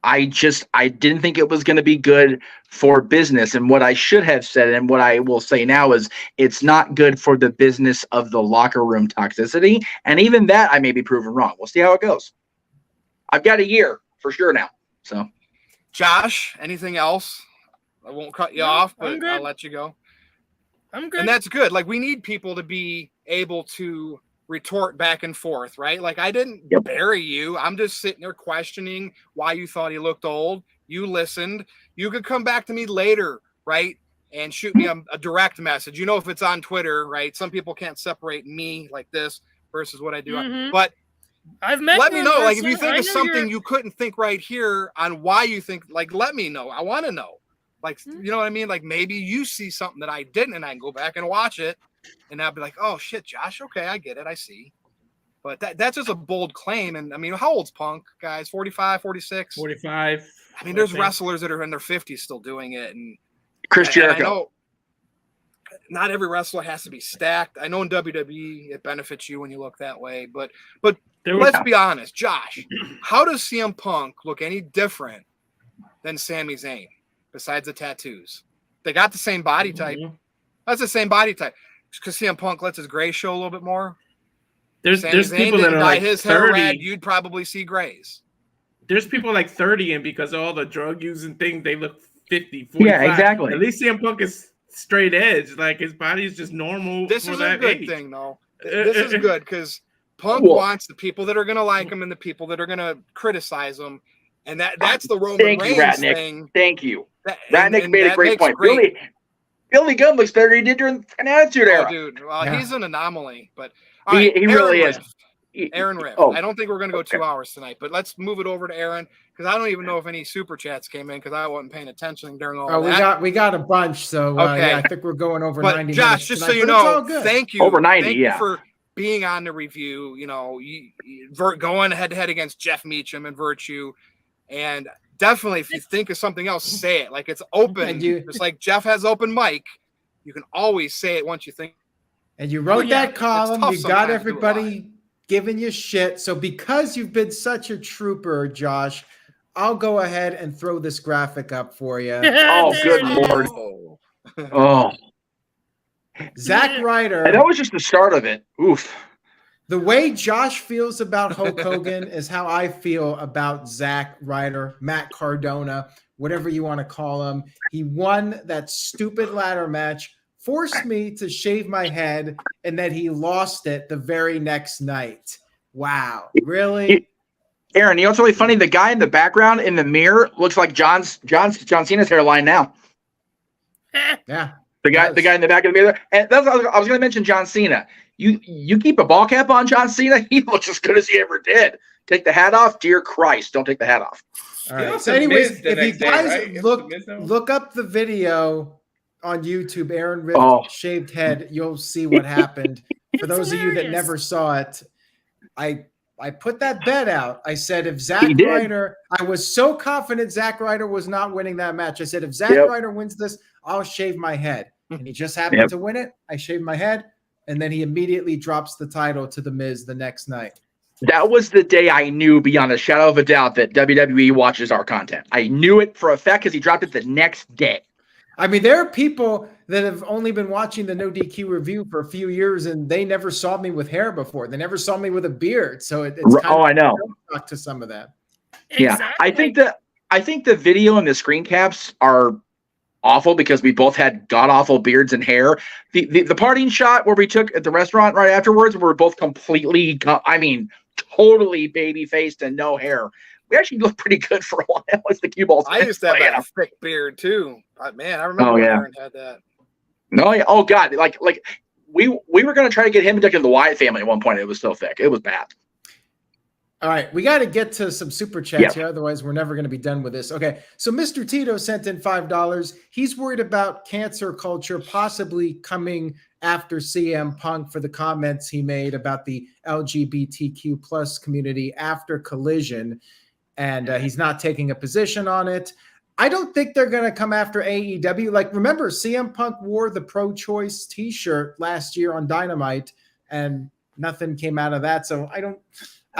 I didn't think it was going to be good for business. And what I should have said, and what I will say now, is it's not good for the business of the locker room toxicity. And even that I may be proven wrong. We'll see how it goes. I've got a year for sure now. So, Josh, anything else? I won't cut you off, but I'll let you go. I'm good. And that's good. Like, we need people to be able to retort back and forth, right? Like, I didn't bury you. I'm just sitting there questioning why you thought he looked old. You listened. You could come back to me later, right? And shoot me a direct message. If it's on Twitter, right? Some people can't separate me like this versus what I do. But I've met let me know. Like, if you think of something you couldn't think right here on why you think, like, let me know. I want to know. Like, you know what I mean? Like, maybe you see something that I didn't, and I can go back and watch it. And I'll be like, oh, shit, Josh. Okay, I get it. I see. But that's just a bold claim. And, I mean, how old's Punk, guys? 45, 46? 45. I mean, there's wrestlers that are in their 50s still doing it. And Chris Jericho. I know not every wrestler has to be stacked. I know in WWE it benefits you when you look that way. But let's be honest. Josh, how does CM Punk look any different than Sami Zayn besides the tattoos? They got the same body type. That's the same body type. Because CM Punk lets his gray show a little bit more. There's people that are like his 30. hair red, you'd probably see grays. There's people like 30, and because of all the drug using things, they look 50, 45. Yeah, exactly. At least CM Punk is straight edge. Like, his body is just normal. This is a good thing, though. This is good because Punk wants the people that are going to like him and the people that are going to criticize him. And that's the Roman Reigns thing. Thank you. Ratnick made a great point. Billy Gunn looks better than he did during an Attitude Era. Dude. Well, he's an anomaly, but he really is. Aaron Riff. I don't think we're going to go 2 hours tonight, but let's move it over to Aaron because I don't even know if any super chats came in because I wasn't paying attention during all that. We got a bunch, so I think we're going over 90 Josh, minutes just tonight, so you know, thank you. Over 90, thank you for being on the review. You know, going head-to-head against Jeff Meacham and Virtue. And definitely, if you think of something else, say it. Like it's open. Just like Jeff has open mic, you can always say it once you think. And you wrote that column. You got everybody giving you shit. So because you've been such a trooper, Josh, I'll go ahead and throw this graphic up for you. Oh, good Lord. Oh. Zack Ryder. And that was just the start of it. Oof. The way Josh feels about Hulk Hogan is how I feel about Zack Ryder, Matt Cardona, whatever you want to call him. He won that stupid ladder match, forced me to shave my head, and then he lost it the very next night. Wow. Really? Aaron, you know what's really funny? The guy in the background in the mirror looks like John Cena's hairline now. Yeah. The guy in the back of the mirror. And that's what I was going to mention John Cena. You keep a ball cap on John Cena, he looks as good as he ever did. Take the hat off, dear Christ, don't take the hat off. All right. So anyways, if you guys look up the video on YouTube, Aaron Rift's shaved head, you'll see what happened. For those of you that never saw it, I put that bet out. I said if Zack Ryder, I was so confident Zack Ryder was not winning that match. I said if Zack Ryder wins this, I'll shave my head. And he just happened to win it. I shaved my head. And then he immediately drops the title to The Miz the next night. That was the day I knew beyond a shadow of a doubt that WWE watches our content. I knew it for a fact because he dropped it the next day. I mean, there are people that have only been watching the No DQ review for a few years, and they never saw me with hair before. They never saw me with a beard. So it's kind I know. Talk to some of that. Yeah, exactly. I think the video and the screen caps are awful because we both had god awful beards and hair. The parting shot where we took at the restaurant right afterwards, we were both completely, totally baby faced and no hair. We actually looked pretty good for a while as the cue balls. I used to have that thick beard too. Man, I remember when Aaron had that. No, yeah. Oh God, like we were gonna try to get him inducted into the Wyatt family at one point. It was so thick. It was bad. All right, we got to get to some super chats here. Otherwise, we're never going to be done with this. Okay, so Mr. Tito sent in $5. He's worried about cancer culture possibly coming after CM Punk for the comments he made about the LGBTQ plus community after Collision, and he's not taking a position on it. I don't think they're going to come after AEW. Like, remember, CM Punk wore the pro-choice T-shirt last year on Dynamite, and nothing came out of that. So I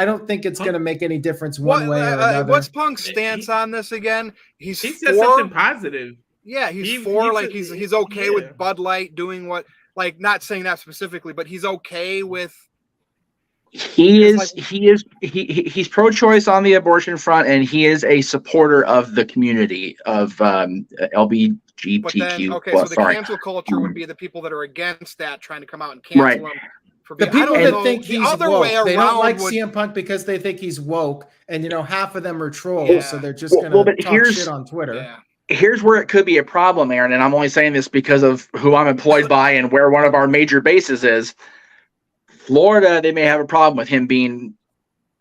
don't think it's going to make any difference one way or another. What's Punk's stance on this again? He said something positive. Yeah, he's okay with Bud Light doing what, like, not saying that specifically, but he's okay with. He's pro-choice on the abortion front, and he is a supporter of the community of LGBTQ. But then, so the cancel culture would be the people that are against that, trying to come out and cancel him. The people that think he's woke, they don't like CM Punk because they think he's woke, and half of them are trolls, so they're just going to talk shit on Twitter. Yeah. Here's where it could be a problem, Aaron, and I'm only saying this because of who I'm employed by and where one of our major bases is. Florida, they may have a problem with him being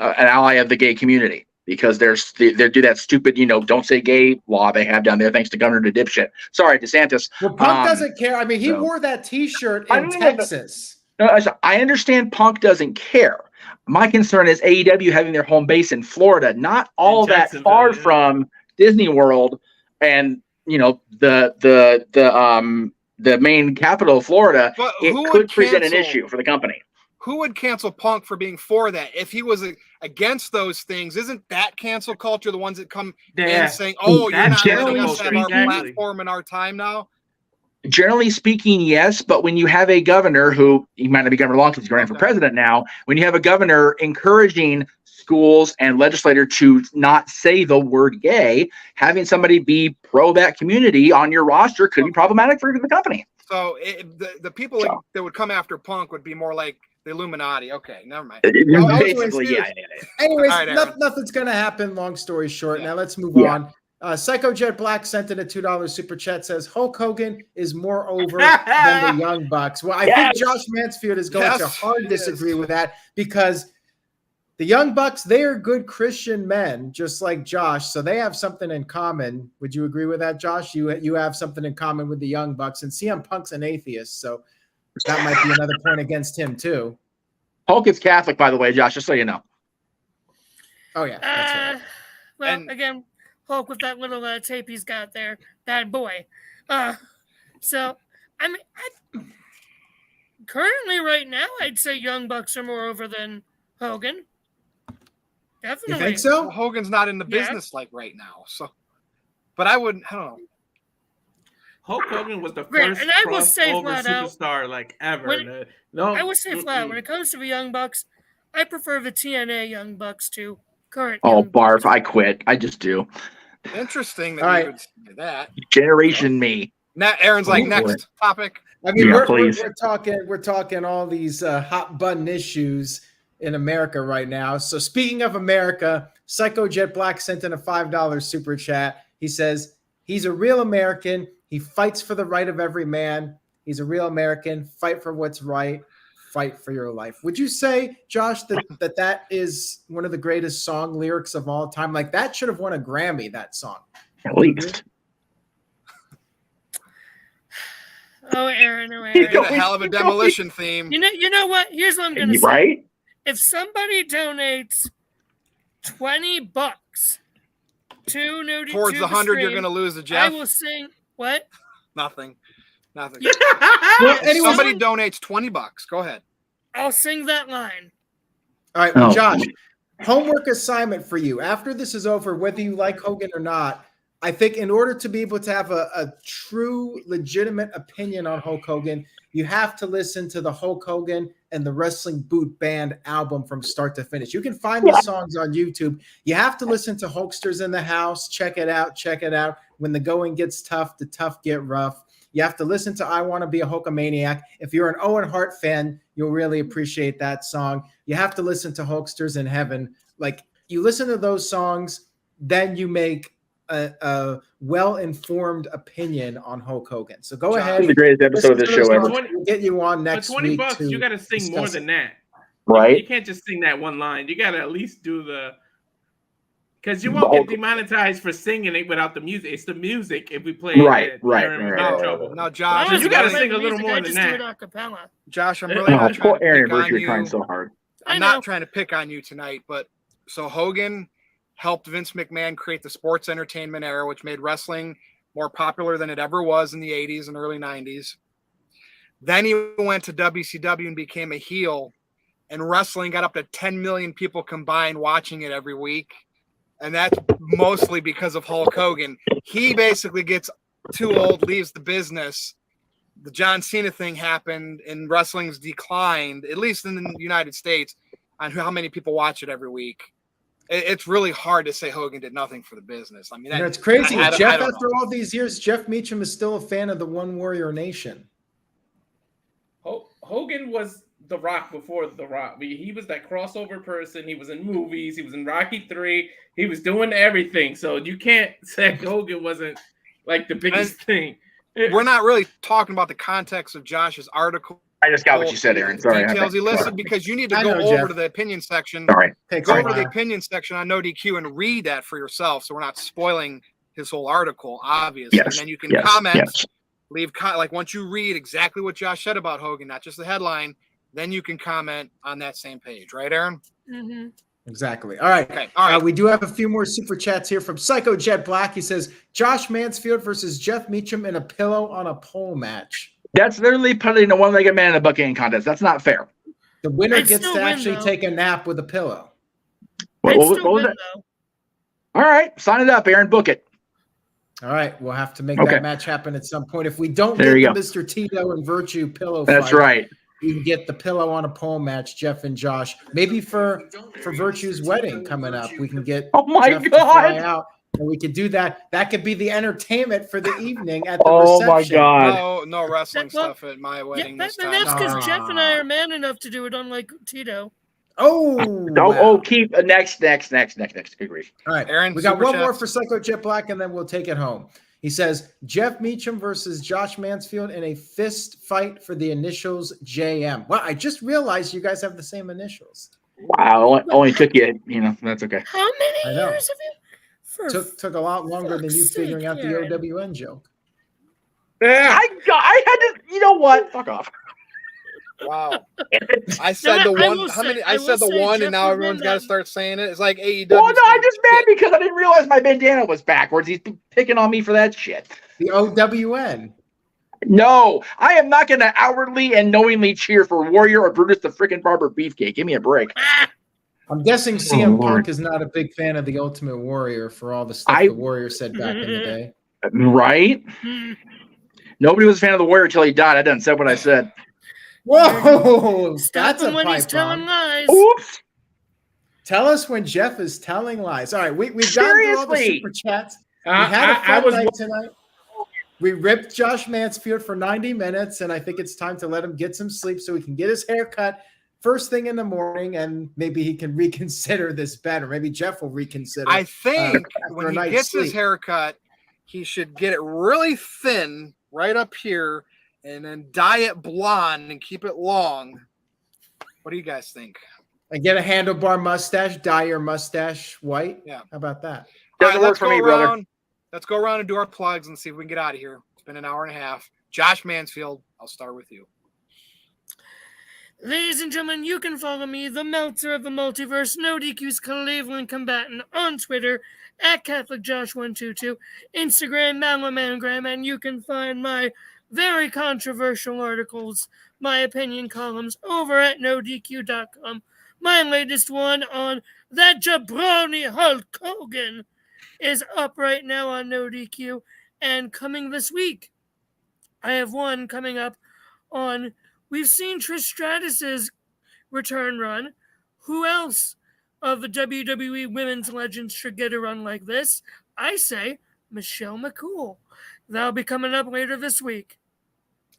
an ally of the gay community because they do that stupid, don't say gay law they have down there thanks to Governor Dipshit. Sorry, DeSantis. Well, Punk doesn't care. I mean, he wore that T-shirt in Texas. No, I understand Punk doesn't care. My concern is AEW having their home base in Florida, not all that far from Disney World and the main capital of Florida. But it could present an issue for the company. Who would cancel Punk for being for that? If he was against those things, isn't that cancel culture the ones that come in saying, "Oh, you're not letting us have our platform and our time now"? Generally speaking, yes, but when you have a governor who, he might not be governor long because he's running for president now, when you have a governor encouraging schools and legislators to not say the word gay, having somebody be pro that community on your roster could be problematic for the company. So the people that would come after Punk would be more like The Illuminati. Okay, never mind. Basically, yeah. Anyways, All right, nothing's going to happen. Long story short. Yeah. Now let's move Yeah. on. Psycho Jet Black sent in a $2 super chat, says Hulk Hogan is more over than the Young Bucks. Well, I think Josh Mansfield is going to hard disagree with that, because the Young Bucks, they are good Christian men, just like Josh. So they have something in common. Would you agree with that, Josh? You have something in common with the Young Bucks, and CM Punk's an atheist, so that might be another point against him too. Hulk is Catholic, by the way, Josh, just so you know. Oh yeah, that's right. Well, And- again, Hulk with that little tape he's got there, bad boy. So I mean, currently right now, I'd say Young Bucks are more over than Hogan. Definitely. You think so? Well, Hogan's not in the Yeah. business like right now, so. But I don't know. Hulk Hogan was the Great, first and I will say crossover flat out, superstar like ever. when- No, I would say flat, when it comes to the Young Bucks, I prefer the TNA Young Bucks to current. Oh, Young barf. Bucks. I quit. I just do. Interesting that All you right. would say that. Generation me. Now, Aaron's like, Oh, next topic. I mean, Yeah, we're please. talking all these hot button issues in America right now. So speaking of America, Psycho Jet Black sent in a $5 super chat. He says he's a real American. He fights for the right of every man. He's a real American. Fight for what's right. Fight for your life. Would you say, Josh, that is one of the greatest song lyrics of all time? Like, that should have won a Grammy, that song. At least. Oh, Aaron, oh, They did Aaron. a hell of a demolition theme. You know what? Here's what I'm gonna say. Right? If somebody donates $20 to NoDQ Towards the 100 you're going to lose to I Jeff. will sing what? Nothing. Nothing. Well, If anyway, somebody donates $20, go ahead. I'll sing that line. all right, well, Oh. Josh, homework assignment for you. After this is over, whether you like Hogan or not, I think in order to be able to have a true, legitimate opinion on Hulk Hogan, you have to listen to the Hulk Hogan and the Wrestling Boot Band album from start to finish. You can find the songs on YouTube. You have to listen to Hulksters in the House. Check it out. Check it out. When the going gets tough, the tough get rough. You have to listen to I Want to Be a Hulkamaniac. If you're an Owen Hart fan, you'll really appreciate that song. You have to listen to Hulksters in Heaven. Like, you listen to those songs, then you make a well-informed opinion on Hulk Hogan. So go John, ahead. The greatest episode of this show ever. We'll get you on next For $20, week. you got to sing more discuss than it. that. Right? You can't just sing that one line. You got to at least do the. Because you won't get demonetized for singing it without the music. It's the music if we play Right, it. right, Aaron will right, get in right. trouble. Now, Josh, I was you gotta gonna sing play a little music, more I than just that. do it a cappella. Josh, I'm really Oh, not trying poor to Aaron pick on Virtue you. trying so hard. I I'm know. not trying to pick on you tonight, but so Hogan helped Vince McMahon create the sports entertainment era, which made wrestling more popular than it ever was in the 80s and early 90s. Then he went to WCW and became a heel, and wrestling got up to 10 million people combined watching it every week. And that's mostly because of Hulk Hogan. He basically gets too old, leaves the business. The John Cena thing happened, and wrestling's declined, at least in the United States, on how many people watch it every week. It's really hard to say Hogan did nothing for the business. I mean, You know, it's crazy. I Jeff, don't after all these years, Jeff Meacham is still a fan of the One Warrior Nation. Hogan was The Rock before The Rock. He was that crossover person. He was in movies. He was in Rocky 3. He was doing everything. So you can't say Hogan wasn't like the biggest thing. We're not really talking about the context of Josh's article. I just got what you said, Aaron. Sorry. Details he listed, because you need to I go know, over Jeff. to the opinion section. Sorry. Takes Go a over to the while. opinion section on NoDQ and read that for yourself, so we're not spoiling his whole article, obviously. Yes, And then you can yes, comment, yes. leave like once you read exactly what Josh said about Hogan, not just the headline, then you can comment on that same page, right, Aaron? Mm-hmm. Exactly. All right. Okay. All right. We do have a few more super chats here from Psycho Jet Black. He says, Josh Mansfield versus Jeff Meacham in a pillow on a pole match. That's literally putting a one-legged man in a bucking contest. That's not fair. The winner I'd gets still to win, actually though. take a nap with a pillow. What I'd was still win, that? though. All right. Sign it up, Aaron. Book it. All right. We'll have to make Okay. that match happen at some point. If we don't There get you the go. Mr. Tito and Virtue pillow That's fight, right. you can get the pillow on a pole match, Jeff and Josh. Maybe for Virtue's wedding coming up, we can get Oh my Jeff to fly God. out And we could do that. That could be the entertainment for the evening at the Oh my reception. God. No wrestling Well, stuff at my wedding Yeah, this time. that's because Jeff and I are man enough to do it, unlike Tito. Oh, keep next. Good grief. All right, Aaron, we got Super one more Chats. for Psycho Jet Black, and then we'll take it home. He says Jeff Meacham versus Josh Mansfield in a fist fight for the initials JM. Well, I just realized you guys have the same initials. Wow, only took you. That's okay. How many I know. years have you? Took a lot longer than you fuck's figuring sake, out the Aaron. OWN joke. I had to. You know what? Fuck off. Wow. I said the I one. will How say- many? I I will said the say one, Jeff and now would everyone's win got to that. start saying it. It's like AEW. Well, no, I'm just mad because I didn't realize my bandana was backwards. He's picking on me for that shit. The OWN. No, I am not going to outwardly and knowingly cheer for Warrior or Brutus the freaking Barber Beefcake. Give me a break. I'm guessing CM Lord. Punk is not a big fan of the Ultimate Warrior for all the stuff the Warrior said back in the day. Right? Nobody was a fan of the Warrior until he died. I done said what I said. Whoa, Stop that's a him when he's pipe telling bomb. lies. Oops. Tell us when Jeff is telling lies. All right, we've gotten through all the Seriously. super chats. We had a I fun was night tonight. We ripped Josh Mansfield for 90 minutes, and I think it's time to let him get some sleep so he can get his hair cut first thing in the morning, and maybe he can reconsider this better. Maybe Jeff will reconsider. I think after when a he night's gets his sleep. haircut, he should get it really thin right up here and then dye it blonde and keep it long. What do you guys think? And get a handlebar mustache, dye your mustache white. Yeah. How about that? Doesn't All right, work let's for go me, brother. around. Let's go around and do our plugs and see if we can get out of here. It's been an hour and a half. Josh Mansfield, I'll start with you. Ladies and gentlemen, you can follow me, the Meltzer of the Multiverse, NoDQ's Cleveland Combatant, on Twitter, at CatholicJosh122, Instagram, Malamangram, and you can find my very controversial articles, my opinion columns, over at NoDQ.com. My latest one on that jabroni Hulk Hogan is up right now on NoDQ, and coming this week, I have one coming up on... We've seen Trish Stratus's return run. Who else of the WWE women's legends should get a run like this? I say Michelle McCool. That'll be coming up later this week.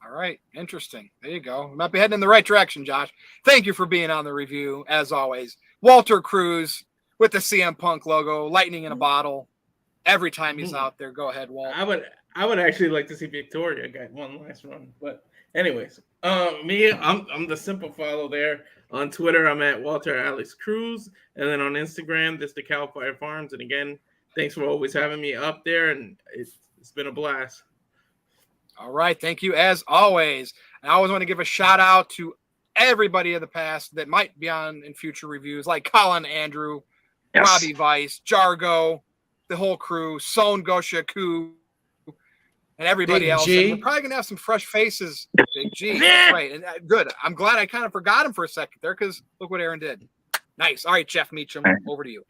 All right. Interesting. There you go. We might be heading in the right direction, Josh. Thank you for being on the review, as always. Walter Cruz with the CM Punk logo, lightning in a bottle. Every time he's out there. Go ahead, Walt. I would actually like to see Victoria get one last run, but anyways, I'm the simple follow there on Twitter. I'm at Walter Alex Cruz, and then on Instagram, this the Cal Fire Farms. And again, thanks for always having me up there, and it's been a blast. All right. Thank you, as always. And I always want to give a shout out to everybody of the past that might be on in future reviews, like Colin Andrew, Yes. Robbie Weiss, Jargo, the whole crew, Son Goshaku, and everybody Big else. G. And we're probably going to have some fresh faces. Big G. That's right. And good. I'm glad I kind of forgot him for a second there because look what Aaron did. Nice. All right, Jeff Meacham, over to you.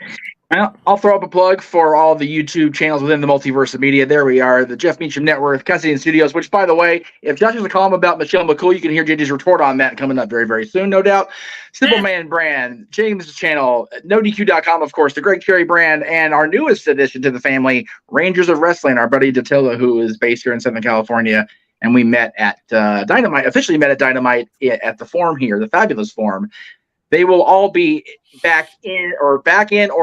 Well, I'll throw up a plug for all the YouTube channels within the multiverse of media. There we are, the Jeff Meacham Network, Custody Studios, which, by the way, if Josh has a column about Michelle McCool, you can hear JJ's retort on that coming up very, very soon, no doubt. Simple Man brand, James' channel, NoDQ.com, of course, the Greg Cherry brand, and our newest addition to the family, Rangers of Wrestling, our buddy Datilla, who is based here in Southern California. And we met at Dynamite, officially met at Dynamite at the Forum here, the fabulous Forum. They will all be back in or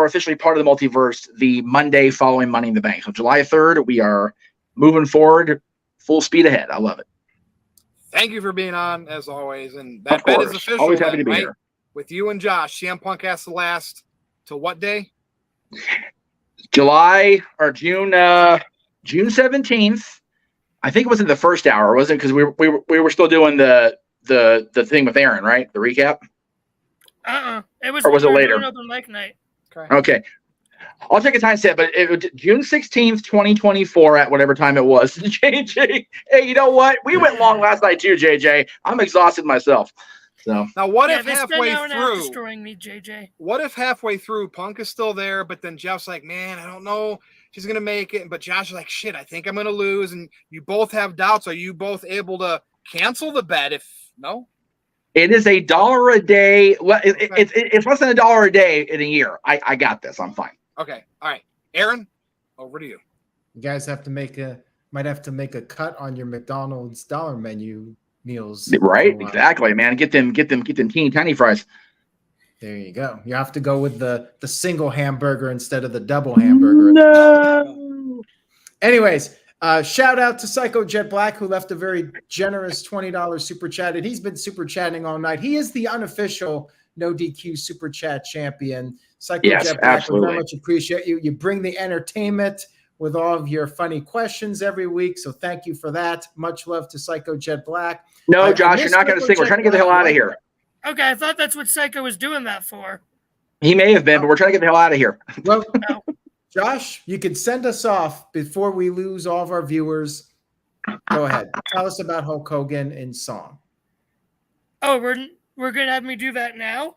officially part of the multiverse the Monday following Money in the Bank. So July 3rd, we are moving forward full speed ahead. I love it. Thank you for being on, as always. And that Of bet is course. official. Always happy then, to be right? here. With you and Josh, CM Punk has to last till what day? June 17th. I think it was in the first hour, was it? Because we were still doing the thing with Aaron, right? The recap. It was. Or was it later? Open mic night. Okay. I'll check a time set, but it was June 16th, 2024 at whatever time it was. JJ, hey, you know what? We went long last night too, JJ. I'm exhausted myself. So Now, what Yeah, if they spent halfway an hour and a half through? destroying me, JJ. What if halfway through Punk is still there, but then Jeff's like, man, I don't know if she's gonna make it. But Josh is like, shit, I think I'm gonna lose. And you both have doubts. Are you both able to cancel the bet? If no, it is $1 a day. Well, it's less than $1 a day in a year. I got this. I'm fine. okay, all right, Aaron. over to you. You guys might have to make a cut on your McDonald's dollar menu meals. Right, exactly, man. Get them teeny tiny fries. There you go. You have to go with the single hamburger instead of the double hamburger. No. Anyways, shout out to Psycho Jet Black, who left a very generous $20 super chat, and he's been super chatting all night. He is the unofficial No DQ super chat champion. Psycho Jet Black, absolutely. we very much appreciate you. You bring the entertainment with all of your funny questions every week, so thank you for that. Much love to Psycho Jet Black. No, Josh, you're not going to sing. We're trying to get the hell out of here. Okay, I thought that's what Psycho was doing that for. He may have been, but we're trying to get the hell out of here. Well, Josh, you can send us off before we lose all of our viewers. Go ahead. Tell us about Hulk Hogan in song. Oh, we're gonna have me do that now?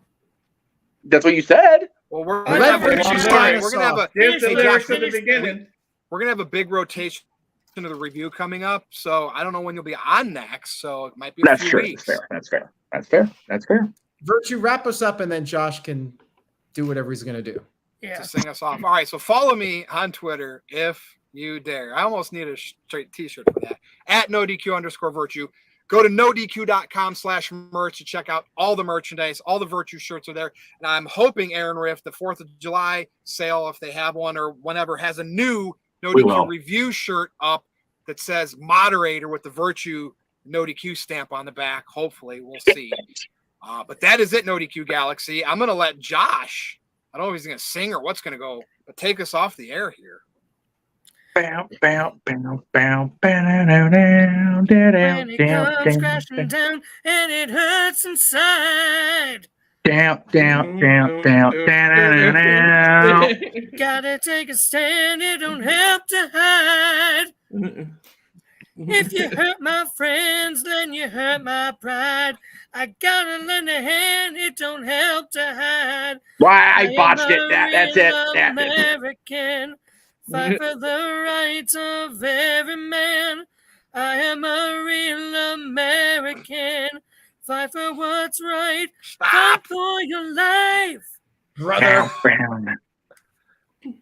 That's what you said. Well, we're I gonna have never a just long started time. We're gonna have a Here's the Hey, lyrics Josh, at the beginning. we're gonna have a big rotation of the review coming up. So I don't know when you'll be on next. So it might be a few weeks. That's fair. Virtue, wrap us up, and then Josh can do whatever he's going to do. Yeah. To sing us off. All right, so follow me on Twitter if you dare. I almost need a straight t-shirt for that. At NoDQ_Virtue. Go to NoDQ.com/merch to check out all the merchandise. All the Virtue shirts are there. And I'm hoping Aaron Riff, the 4th of July sale, if they have one or whenever, has a new NoDQ review shirt up that says moderator with the Virtue NoDQ stamp on the back. Hopefully, we'll see. But that is it, NoDQ Galaxy. I'm going to let Josh, I don't know if he's going to sing or what's going to go, but take us off the air here. When it comes crashing down and it hurts inside. Gotta take a stand, it don't help to hide. If you hurt my friends, then you hurt my pride. I gotta lend a hand, it don't help to hide. Why I botched it. That's it. American, fight for the rights of every man. I am a real American. Fight for what's right. Fight for your life. Brother.